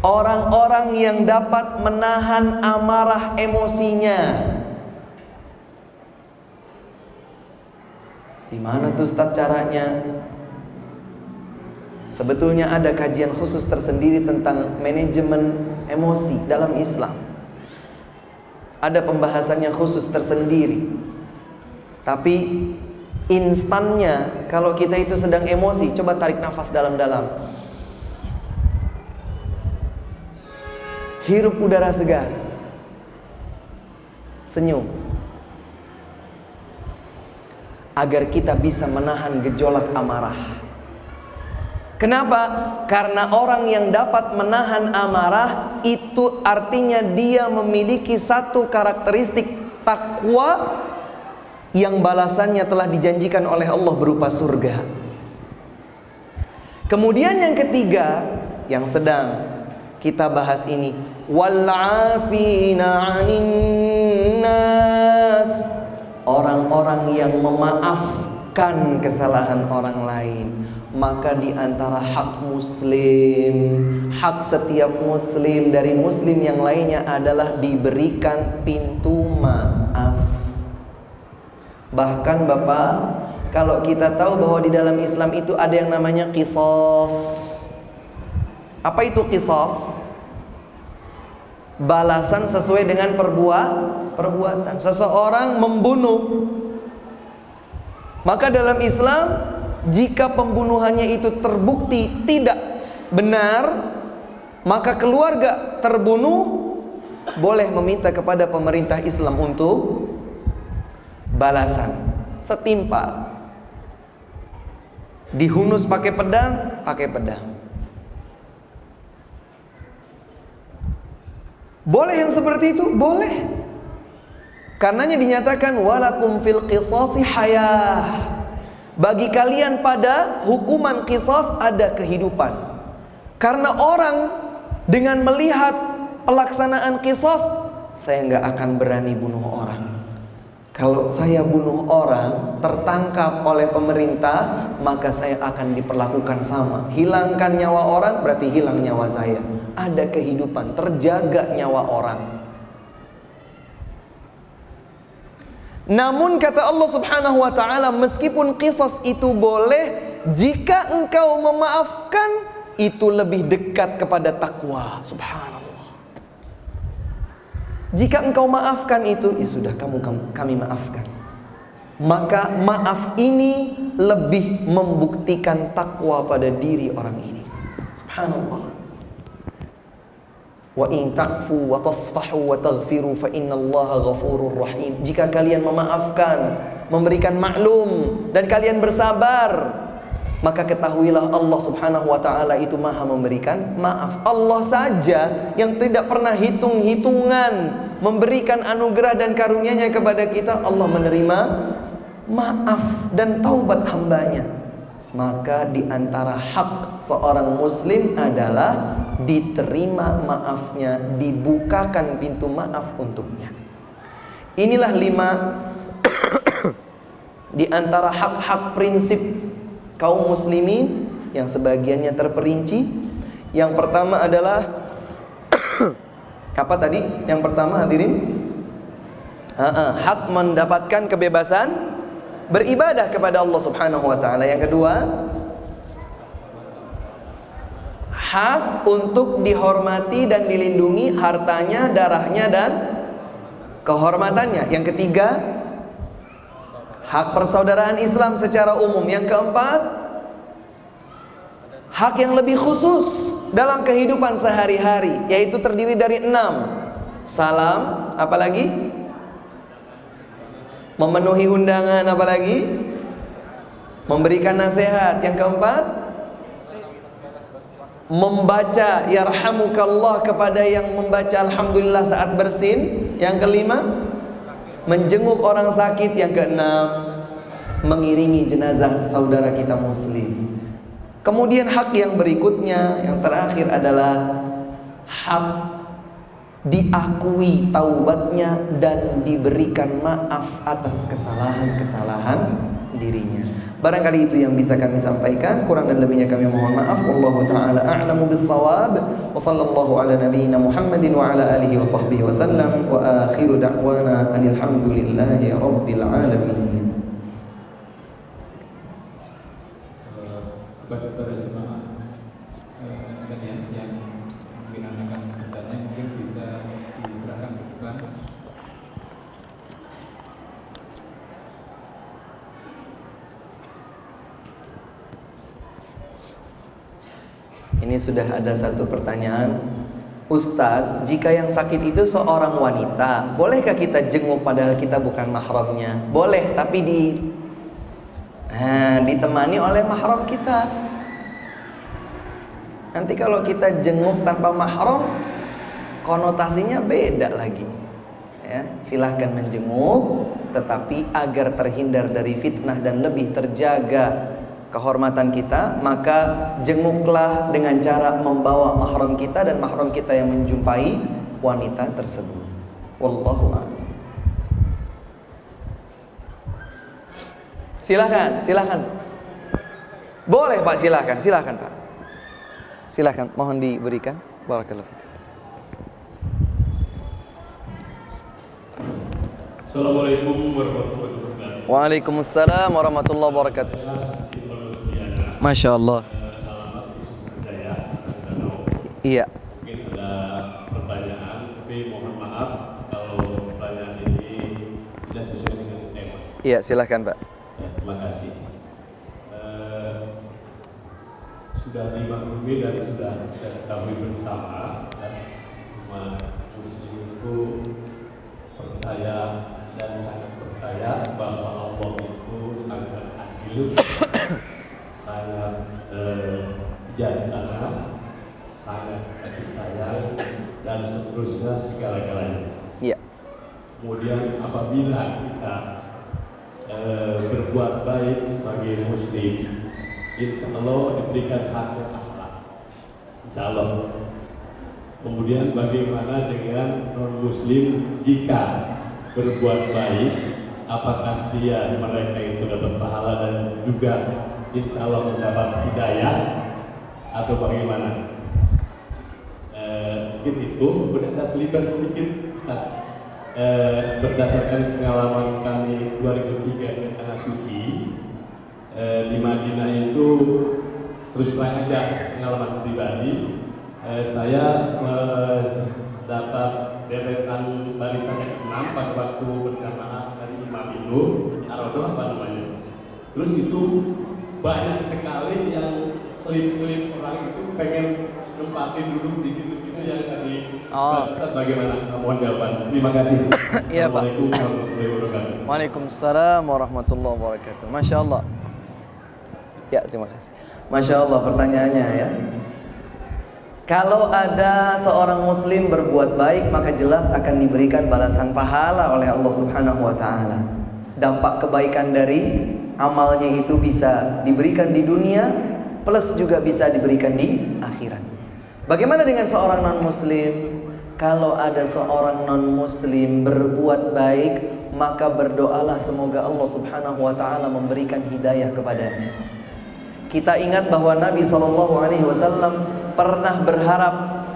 Orang-orang yang dapat menahan amarah emosinya. Di mana tuh Ustaz caranya? Sebetulnya ada kajian khusus tersendiri tentang manajemen emosi dalam Islam. Ada pembahasannya khusus tersendiri. Tapi instannya, kalau kita itu sedang emosi, coba tarik nafas dalam-dalam. Hirup udara segar. Senyum. Agar kita bisa menahan gejolak amarah. Kenapa? Karena orang yang dapat menahan amarah itu artinya dia memiliki satu karakteristik takwa yang balasannya telah dijanjikan oleh Allah berupa surga. Kemudian yang ketiga yang sedang kita bahas ini, wal 'afina 'anil nas, orang-orang yang memaafkan kesalahan orang lain. Maka di antara hak muslim, hak setiap muslim dari muslim yang lainnya adalah diberikan pintu maaf. Bahkan Bapak, kalau kita tahu bahwa di dalam Islam itu ada yang namanya qisas. Apa itu qisas? Balasan sesuai dengan perbuatan. Seseorang membunuh, maka dalam Islam jika pembunuhannya itu terbukti tidak benar, maka keluarga terbunuh boleh meminta kepada pemerintah Islam untuk balasan setimpal. Dihunus pakai pedang, pakai pedang. Boleh yang seperti itu? Boleh. Karenanya dinyatakan walakum fil qisasi hayah. Bagi kalian pada hukuman qisas ada kehidupan. Karena orang dengan melihat pelaksanaan qisas, saya nggak akan berani bunuh orang. Kalau saya bunuh orang, tertangkap oleh pemerintah, maka saya akan diperlakukan sama. Hilangkan nyawa orang berarti hilang nyawa saya. Ada kehidupan, terjaga nyawa orang. Namun kata Allah Subhanahu wa ta'ala, meskipun qisas itu boleh, jika engkau memaafkan, itu lebih dekat kepada takwa. Subhanallah. Jika engkau maafkan itu, ya sudah, kami maafkan. Maka maaf ini lebih membuktikan takwa pada diri orang ini. Subhanallah. Wa in ta'fu wa tasfahu wa taghfiru fa innallaha ghafurur rahim. Jika kalian memaafkan, memberikan maklum, dan kalian bersabar, maka ketahuilah Allah Subhanahu wa ta'ala itu maha memberikan maaf. Allah saja yang tidak pernah hitung-hitungan memberikan anugerah dan karunia-Nya kepada kita, Allah menerima maaf dan taubat hambanya. Maka di antara hak seorang muslim adalah diterima maafnya, dibukakan pintu maaf untuknya. Inilah 5 di antara hak-hak prinsip kaum muslimin yang sebagiannya terperinci. Yang pertama adalah apa tadi? Yang pertama hadirin, hak mendapatkan kebebasan beribadah kepada Allah Subhanahu wa ta'ala. Yang kedua, hak untuk dihormati dan dilindungi hartanya, darahnya, dan kehormatannya. Yang ketiga, hak persaudaraan Islam secara umum. Yang keempat, hak yang lebih khusus dalam kehidupan sehari-hari, yaitu terdiri dari 6. salam, apalagi? Memenuhi undangan, apalagi? Memberikan nasihat. Yang keempat, membaca yarhamukallah kepada yang membaca alhamdulillah saat bersin. Yang kelima, menjenguk orang sakit. Yang keenam, mengiringi jenazah saudara kita muslim. Kemudian hak yang berikutnya, yang terakhir adalah hak diakui taubatnya dan diberikan maaf atas kesalahan-kesalahan dirinya. Barangkali itu yang bisa kami sampaikan, kurang dan lebihnya kami mohon maaf. Wallahu taala a'lamu bis-shawab. Wa sallallahu ala nabiyyina Muhammadin wa ala alihi wa sahbihi wa sallam. Wa akhiru da'wana alhamdulillahi rabbil alamin. Baik, para jemaah sekalian yang menanyakan pertanyaan mungkin bisa diserahkan ke depan. Ini sudah ada satu pertanyaan, Ustadz, jika yang sakit itu seorang wanita, bolehkah kita jenguk padahal kita bukan mahramnya? Boleh, tapi ditemani oleh mahram kita. Nanti kalau kita jenguk tanpa mahram, konotasinya beda lagi. Ya, silahkan menjenguk, tetapi agar terhindar dari fitnah dan lebih terjaga kehormatan kita, maka jenguklah dengan cara membawa mahram kita dan mahram kita yang menjumpai wanita tersebut. Wallahu a'lam. Silahkan. Boleh Pak, silahkan Pak. Silahkan, mohon diberikan. Barakallahu fiik. Assalamualaikum warahmatullahi wabarakatuh. Waalaikumsalam warahmatullahi wabarakatuh. Masya Allah. Iya. Mungkin ada pertanyaan, tapi mohon maaf kalau pertanyaan ini tidak sesuai dengan tema. Iya, silahkan Pak. Ya, terima kasih. Sudah dimaklumi dan sudah ketahui bersama, umat Muslim itu percaya dan sangat percaya bahwa Allah itu sangat adil, sangat bijaksana, sangat kasih sayang, dan seterusnya segala-galanya. Iya. Kemudian apabila kita berbuat baik sebagai muslim, insya Allah diberikan hak akhlak, insya Allah. Kemudian bagaimana dengan non muslim jika berbuat baik, apakah mereka itu dapat pahala dan juga insya Allah mendapat hidayah atau bagaimana? Mungkin itu sudah selipkan sedikit, berdasarkan pengalaman kami 2003 di Tanah Suci di Madinah itu, terus terang aja pengalaman pribadi, saya mendapat deretan barisan ke-6 pada waktu berjamaah dari imam itu, Arodo apa namanya. Terus itu banyak sekali yang selip-selip orang itu pengen nempatin duduk di situ gitu yang tadi. Ustaz, bagaimana? Mohon jawaban. Terima kasih. Iya, Pak. Assalamualaikum warahmatullahi wabarakatuh. Waalaikumsalam warahmatullahi wabarakatuh. Masya Allah. Ya, terima kasih. Masya Allah pertanyaannya ya. Kalau ada seorang muslim berbuat baik, maka jelas akan diberikan balasan pahala oleh Allah Subhanahu wa taala. Dampak kebaikan dari amalnya itu bisa diberikan di dunia, plus juga bisa diberikan di akhirat. Bagaimana dengan seorang non muslim? Kalau ada seorang non muslim berbuat baik, maka berdoalah semoga Allah Subhanahu wa taala memberikan hidayah kepadanya. Kita ingat bahwa Nabi SAW pernah berharap,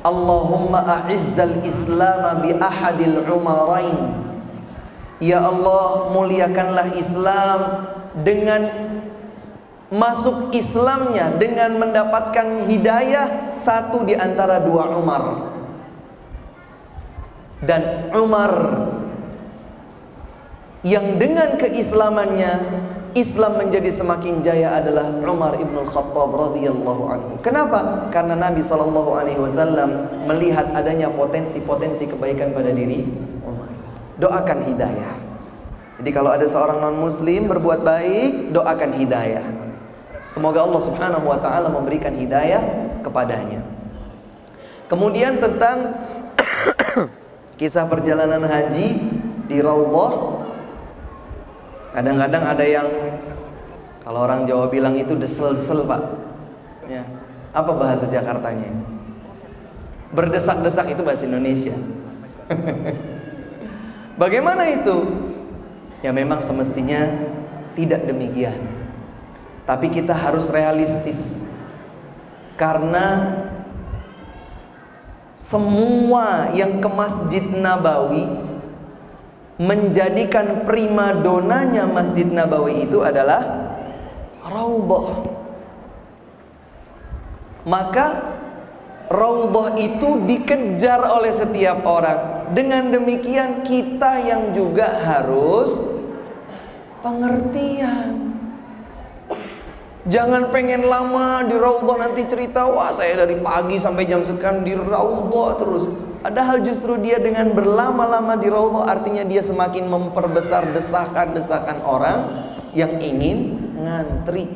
Allahumma a'izzal Islam bi ahadil umarain. Ya Allah, muliakanlah Islam dengan masuk Islamnya, dengan mendapatkan hidayah satu di antara dua Umar. Dan Umar yang dengan keislamannya Islam menjadi semakin jaya adalah Umar ibn Khattab radhiyallahu anhu. Kenapa? Karena Nabi SAW melihat adanya potensi-potensi kebaikan pada diri Umar. Doakan hidayah. Jadi kalau ada seorang non-muslim berbuat baik, doakan hidayah. Semoga Allah Subhanahu wa taala memberikan hidayah kepadanya. Kemudian tentang kisah perjalanan haji di Raudhah. Kadang-kadang ada yang, kalau orang Jawa bilang itu desel-desel Pak ya. Apa bahasa Jakartanya? Berdesak-desak itu bahasa Indonesia. Bagaimana itu? Ya memang semestinya tidak demikian. Tapi kita harus realistis. Karena semua yang ke Masjid Nabawi, menjadikan primadonanya Masjid Nabawi itu adalah Raudhah. Maka Raudhah itu dikejar oleh setiap orang. Dengan demikian kita yang juga harus pengertian. Jangan pengen lama di Raudhah nanti cerita, wah saya dari pagi sampai jam sekian di Raudhah terus. Padahal justru dia dengan berlama-lama di Raudhah artinya dia semakin memperbesar desakan-desakan orang yang ingin ngantri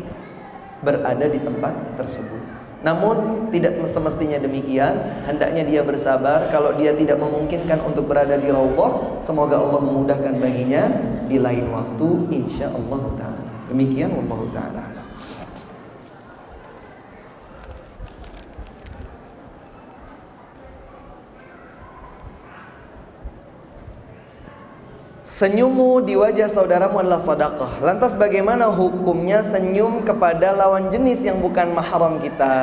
berada di tempat tersebut. Namun tidak semestinya demikian. Hendaknya dia bersabar. Kalau dia tidak memungkinkan untuk berada di Raudhah, semoga Allah memudahkan baginya di lain waktu insyaallah taala. Demikian wallahu taala. Senyummu di wajah saudaramu adalah sedekah. Lantas bagaimana hukumnya senyum kepada lawan jenis yang bukan mahram kita?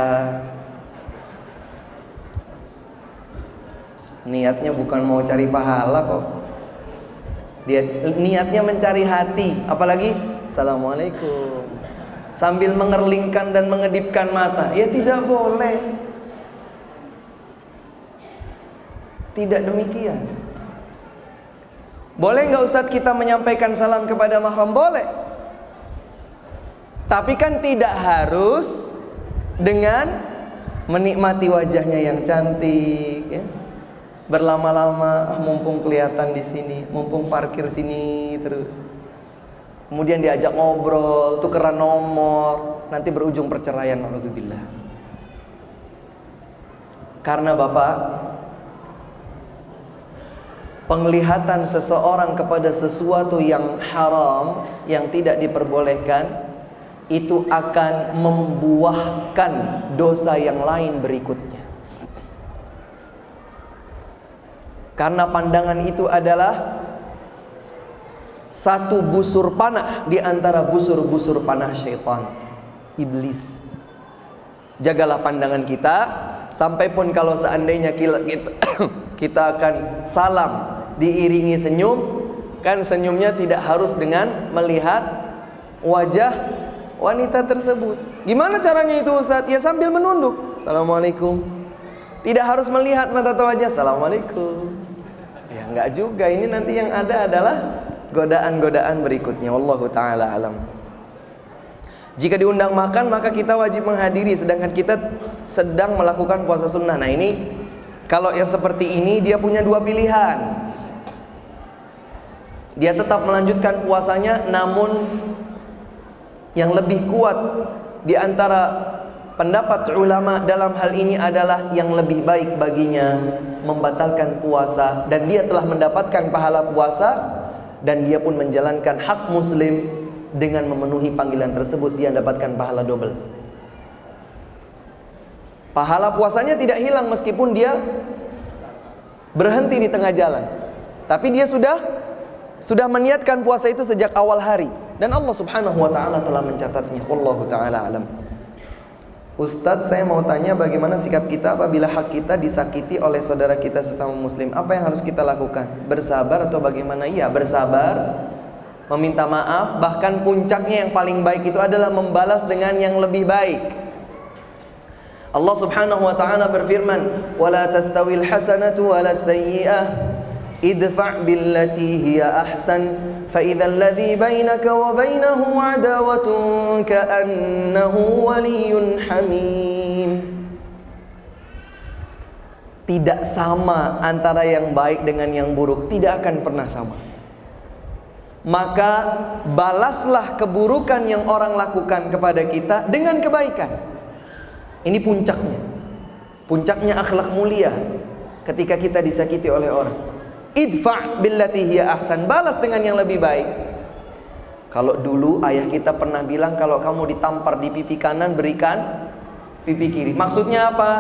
Niatnya bukan mau cari pahala kok. Dia niatnya mencari hati. Apalagi Assalamualaikum sambil mengerlingkan dan mengedipkan mata. Ya tidak boleh. Tidak demikian. Boleh nggak Ustadz kita menyampaikan salam kepada mahram? Boleh. Tapi kan tidak harus dengan menikmati wajahnya yang cantik, ya. Berlama-lama, mumpung kelihatan di sini, mumpung parkir sini terus. Kemudian diajak ngobrol, tukeran nomor, nanti berujung perceraian, na'udzubillah. Karena Bapak, penglihatan seseorang kepada sesuatu yang haram, yang tidak diperbolehkan, itu akan membuahkan dosa yang lain berikutnya. Karena pandangan itu adalah satu busur panah di antara busur-busur panah syaitan, iblis. Jagalah pandangan kita, sampai pun kalau seandainya kita akan salam diiringi senyum, kan senyumnya tidak harus dengan melihat wajah wanita tersebut. Gimana caranya itu Ustaz? Ya sambil menunduk, Assalamualaikum. Tidak harus melihat mata atau wajah, Assalamualaikum. Ya enggak juga, ini nanti yang ada adalah godaan-godaan berikutnya. Wallahu ta'ala alam. Jika diundang makan maka kita wajib menghadiri, sedangkan kita sedang melakukan puasa sunnah. Nah ini, kalau yang seperti ini dia punya dua pilihan. Dia tetap melanjutkan puasanya, namun yang lebih kuat di antara pendapat ulama dalam hal ini adalah yang lebih baik baginya membatalkan puasa, dan dia telah mendapatkan pahala puasa dan dia pun menjalankan hak muslim dengan memenuhi panggilan tersebut, dia dapatkan pahala double. Pahala puasanya tidak hilang meskipun dia berhenti di tengah jalan, tapi dia sudah meniatkan puasa itu sejak awal hari, dan Allah Subhanahu wa taala telah mencatatnya. Wallahu taala alam. Ustadz, saya mau tanya bagaimana sikap kita apabila hak kita disakiti oleh saudara kita sesama muslim? Apa yang harus kita lakukan? Bersabar atau bagaimana? Iya, bersabar, meminta maaf, bahkan puncaknya yang paling baik itu adalah membalas dengan yang lebih baik. Allah Subhanahu wa taala berfirman, "Wala tastawil hasanatu wala sayyi'ah idfa' billati hiya ahsan fa idzal ladzi bainaka wa bainahu adawatun ka'annahu waliyyun hamim. Tidak sama antara yang baik dengan yang buruk, tidak akan pernah sama. Maka balaslah keburukan yang orang lakukan kepada kita dengan kebaikan. Ini puncaknya. Puncaknya akhlak mulia ketika kita disakiti oleh orang. Idfa' billati hiya ahsan, balas dengan yang lebih baik. Kalau dulu ayah kita pernah bilang, kalau kamu ditampar di pipi kanan, berikan pipi kiri. Maksudnya apa?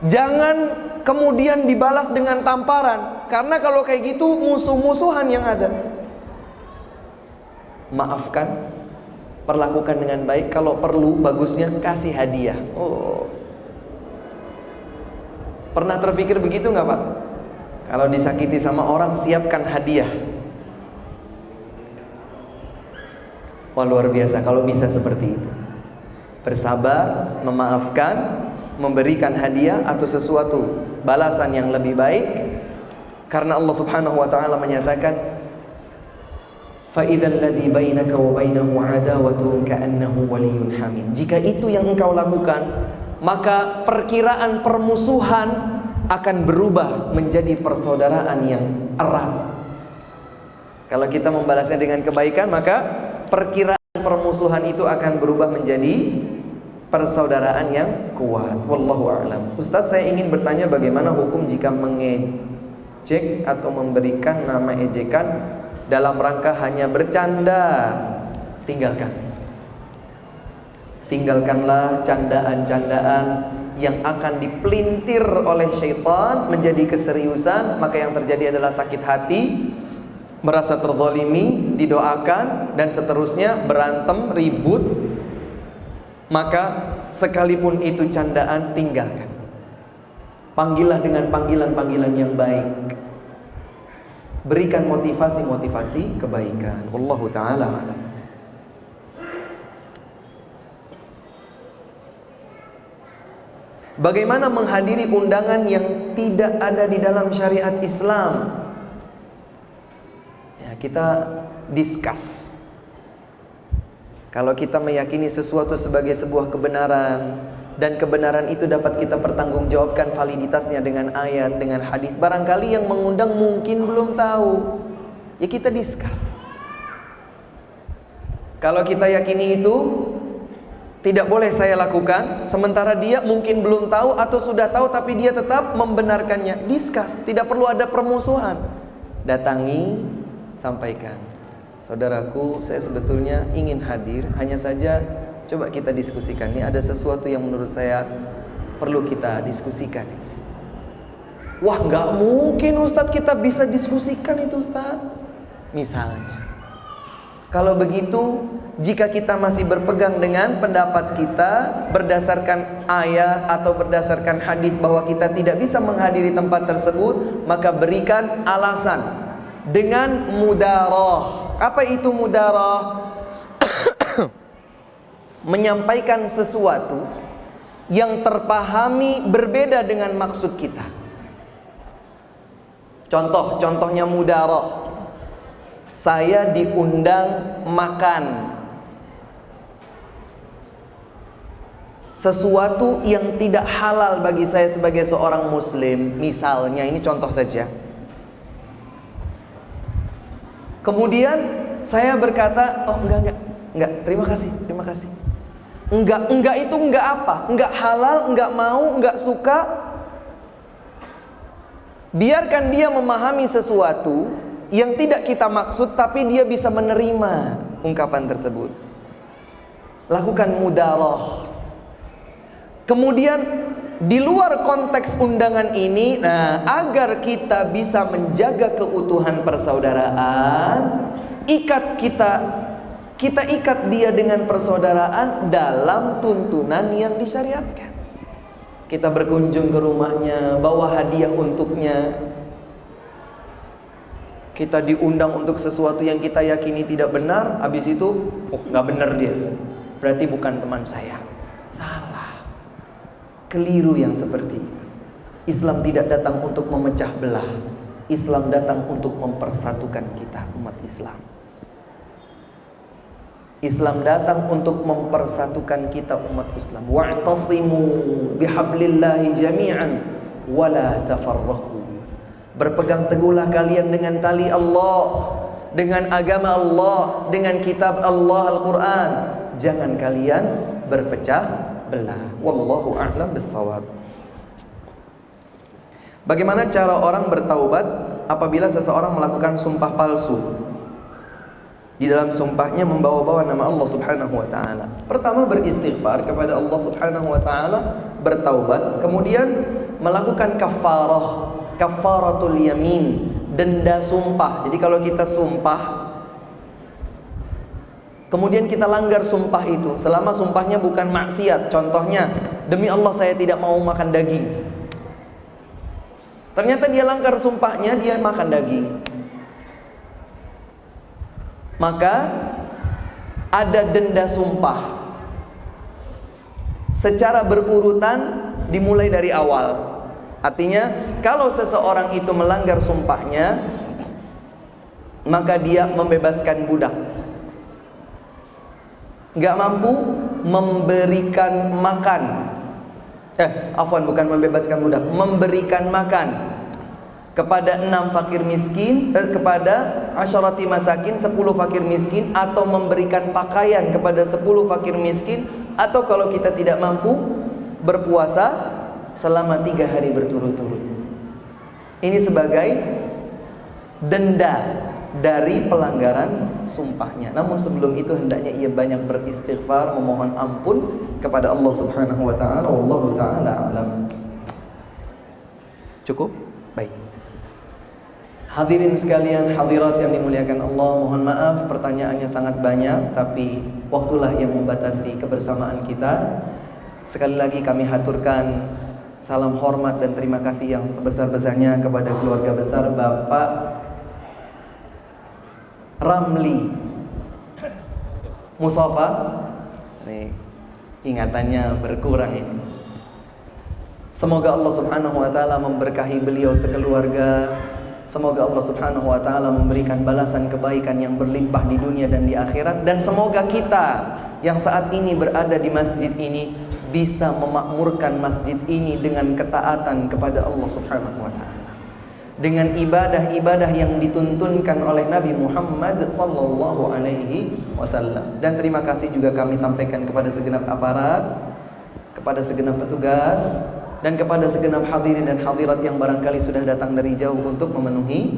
Jangan kemudian dibalas dengan tamparan, karena kalau kayak gitu musuh-musuhan yang ada. Maafkan, perlakukan dengan baik, kalau perlu bagusnya kasih hadiah. Oh, pernah terpikir begitu nggak Pak? Kalau disakiti sama orang, siapkan hadiah. Wah, luar biasa kalau bisa seperti itu. Bersabar, memaafkan, memberikan hadiah atau sesuatu balasan yang lebih baik. Karena Allah Subhanahu wa taala menyatakan, فَإِذَا الَّذِي بَيْنَكَ وَبَيْنَهُ عَدَاوَةٌ كَأَنَّهُ وَلِيٌّ حَمِيمٌ. Jika itu yang engkau lakukan, maka perkiraan permusuhan akan berubah menjadi persaudaraan yang erat. Kalau kita membalasnya dengan kebaikan, maka perkiraan permusuhan itu akan berubah menjadi persaudaraan yang kuat. Wallahu a'lam. Ustadz, saya ingin bertanya bagaimana hukum jika mengejek atau memberikan nama ejekan dalam rangka hanya bercanda? Tinggalkanlah candaan-candaan yang akan dipelintir oleh syaitan menjadi keseriusan. Maka yang terjadi adalah sakit hati, merasa terzalimi, didoakan, dan seterusnya, berantem, ribut. Maka sekalipun itu candaan, tinggalkan. Panggillah dengan panggilan-panggilan yang baik. Berikan motivasi-motivasi kebaikan. Wallahu ta'ala alam. Bagaimana menghadiri undangan yang tidak ada di dalam syariat Islam? Ya, kita discuss. Kalau kita meyakini sesuatu sebagai sebuah kebenaran, dan kebenaran itu dapat kita pertanggungjawabkan validitasnya dengan ayat, dengan hadis. Barangkali yang mengundang mungkin belum tahu, ya kita discuss. Kalau kita yakini itu tidak boleh saya lakukan, sementara dia mungkin belum tahu atau sudah tahu tapi dia tetap membenarkannya, discuss. Tidak perlu ada permusuhan. Datangi, sampaikan, saudaraku, saya sebetulnya ingin hadir, hanya saja coba kita diskusikan. Ini ada sesuatu yang menurut saya perlu kita diskusikan. Wah, nggak mungkin Ustadz kita bisa diskusikan itu Ustadz. Misalnya, kalau begitu, jika kita masih berpegang dengan pendapat kita berdasarkan ayat atau berdasarkan hadis bahwa kita tidak bisa menghadiri tempat tersebut, maka berikan alasan dengan mudarah. Apa itu mudarah? Menyampaikan sesuatu yang terpahami berbeda dengan maksud kita. Contohnya mudarah. Saya diundang makan sesuatu yang tidak halal bagi saya sebagai seorang muslim. Misalnya, ini contoh saja. Kemudian saya berkata, oh enggak, terima kasih. Enggak itu enggak apa? Enggak halal, enggak mau, enggak suka. Biarkan dia memahami sesuatu yang tidak kita maksud, tapi dia bisa menerima ungkapan tersebut. Lakukan mudarah. Kemudian di luar konteks undangan ini, agar kita bisa menjaga keutuhan persaudaraan, kita ikat dia dengan persaudaraan dalam tuntunan yang disyariatkan. Kita berkunjung ke rumahnya, bawa hadiah untuknya. Kita diundang untuk sesuatu yang kita yakini tidak benar, habis itu, oh nggak benar dia, berarti bukan teman saya. Salah, keliru yang seperti itu. Islam tidak datang untuk memecah belah. Islam datang untuk mempersatukan kita umat Islam. Islam datang untuk mempersatukan kita umat Islam. Wa'tasimu bihablillahi jami'an wala tafarraqu. Berpegang teguhlah kalian dengan tali Allah, dengan agama Allah, dengan kitab Allah Al-Quran. Jangan kalian berpecah belah. Wallahu a'lam bissawab. Bagaimana cara orang bertaubat apabila seseorang melakukan sumpah palsu? Di dalam sumpahnya membawa-bawa nama Allah Subhanahu wa taala. Pertama beristighfar kepada Allah Subhanahu wa taala, bertaubat, kemudian melakukan kafarah, kafaratul yamin, denda sumpah. Jadi kalau kita sumpah kemudian kita langgar sumpah itu, selama sumpahnya bukan maksiat, contohnya demi Allah saya tidak mau makan daging, ternyata dia langgar sumpahnya, dia makan daging, maka ada denda sumpah secara berurutan dimulai dari awal. Artinya kalau seseorang itu melanggar sumpahnya, maka dia membebaskan budak, nggak mampu memberikan makan, bukan membebaskan budak, memberikan makan kepada 6 fakir miskin, kepada asyarati masakin, 10 fakir miskin, atau memberikan pakaian kepada 10 fakir miskin, atau kalau kita tidak mampu berpuasa selama 3 hari berturut-turut. Ini sebagai denda dari pelanggaran sumpahnya. Namun sebelum itu hendaknya ia banyak beristighfar, memohon ampun kepada Allah Subhanahu wa taala. Wallahu taala alam. Cukup? Baik. Hadirin sekalian, hadirat yang dimuliakan Allah, mohon maaf pertanyaannya sangat banyak, tapi waktulah yang membatasi kebersamaan kita. Sekali lagi kami haturkan salam hormat dan terima kasih yang sebesar-besarnya kepada keluarga besar Bapak Ramli Musafa. Nih, ingatannya berkurang ini. Semoga Allah Subhanahu wa taala memberkahi beliau sekeluarga. Semoga Allah Subhanahu wa taala memberikan balasan kebaikan yang berlimpah di dunia dan di akhirat, dan semoga kita yang saat ini berada di masjid ini bisa memakmurkan masjid ini dengan ketaatan kepada Allah Subhanahu wa taala, dengan ibadah-ibadah yang dituntunkan oleh Nabi Muhammad sallallahu alaihi wasallam. Dan terima kasih juga kami sampaikan kepada segenap aparat, kepada segenap petugas, dan kepada segenap hadirin dan hadirat yang barangkali sudah datang dari jauh untuk memenuhi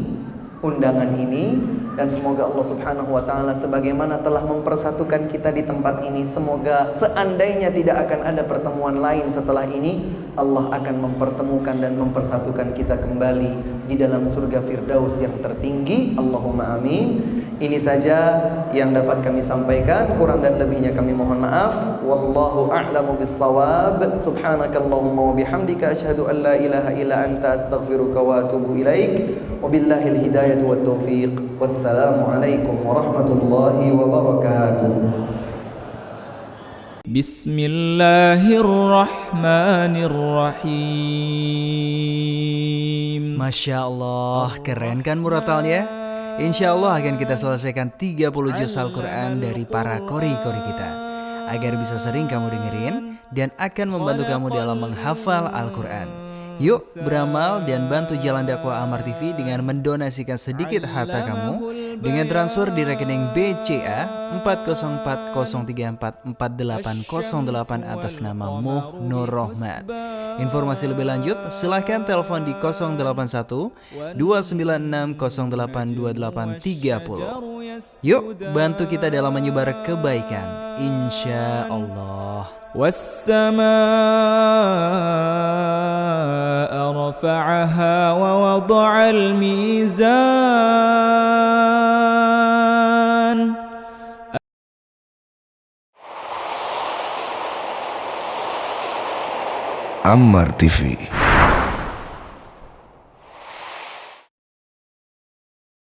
undangan ini. Dan semoga Allah Subhanahu wa taala sebagaimana telah mempersatukan kita di tempat ini, semoga seandainya tidak akan ada pertemuan lain setelah ini, Allah akan mempertemukan dan mempersatukan kita kembali di dalam surga Firdaus yang tertinggi. Allahumma amin. Ini saja yang dapat kami sampaikan, kurang dan lebihnya kami mohon maaf. Wallahu a'lamu bis-shawab. Subhanakallahumma wa bihamdika asyhadu an la ilaha illa anta astaghfiruka wa atubu ilaik. Wabillahil hidayatu wat taufiq. Wassalamualaikum warahmatullahi wabarakatuh. Bismillahirrahmanirrahim. Masya Allah, keren kan muratalnya? Insya Allah akan kita selesaikan 30 juz Al-Quran dari para kori-kori kita, agar bisa sering kamu dengerin dan akan membantu kamu dalam menghafal Al-Quran. Yuk beramal dan bantu jalan dakwah Amar TV dengan mendonasikan sedikit harta kamu dengan transfer di rekening BCA 4040344808 atas nama Muh Nur Rohmat. Informasi lebih lanjut silahkan telepon di 081 296 082830. Yuk bantu kita dalam menyebar kebaikan, insya Allah. والسماء رفعها ووضع الميزان. Ammar TV.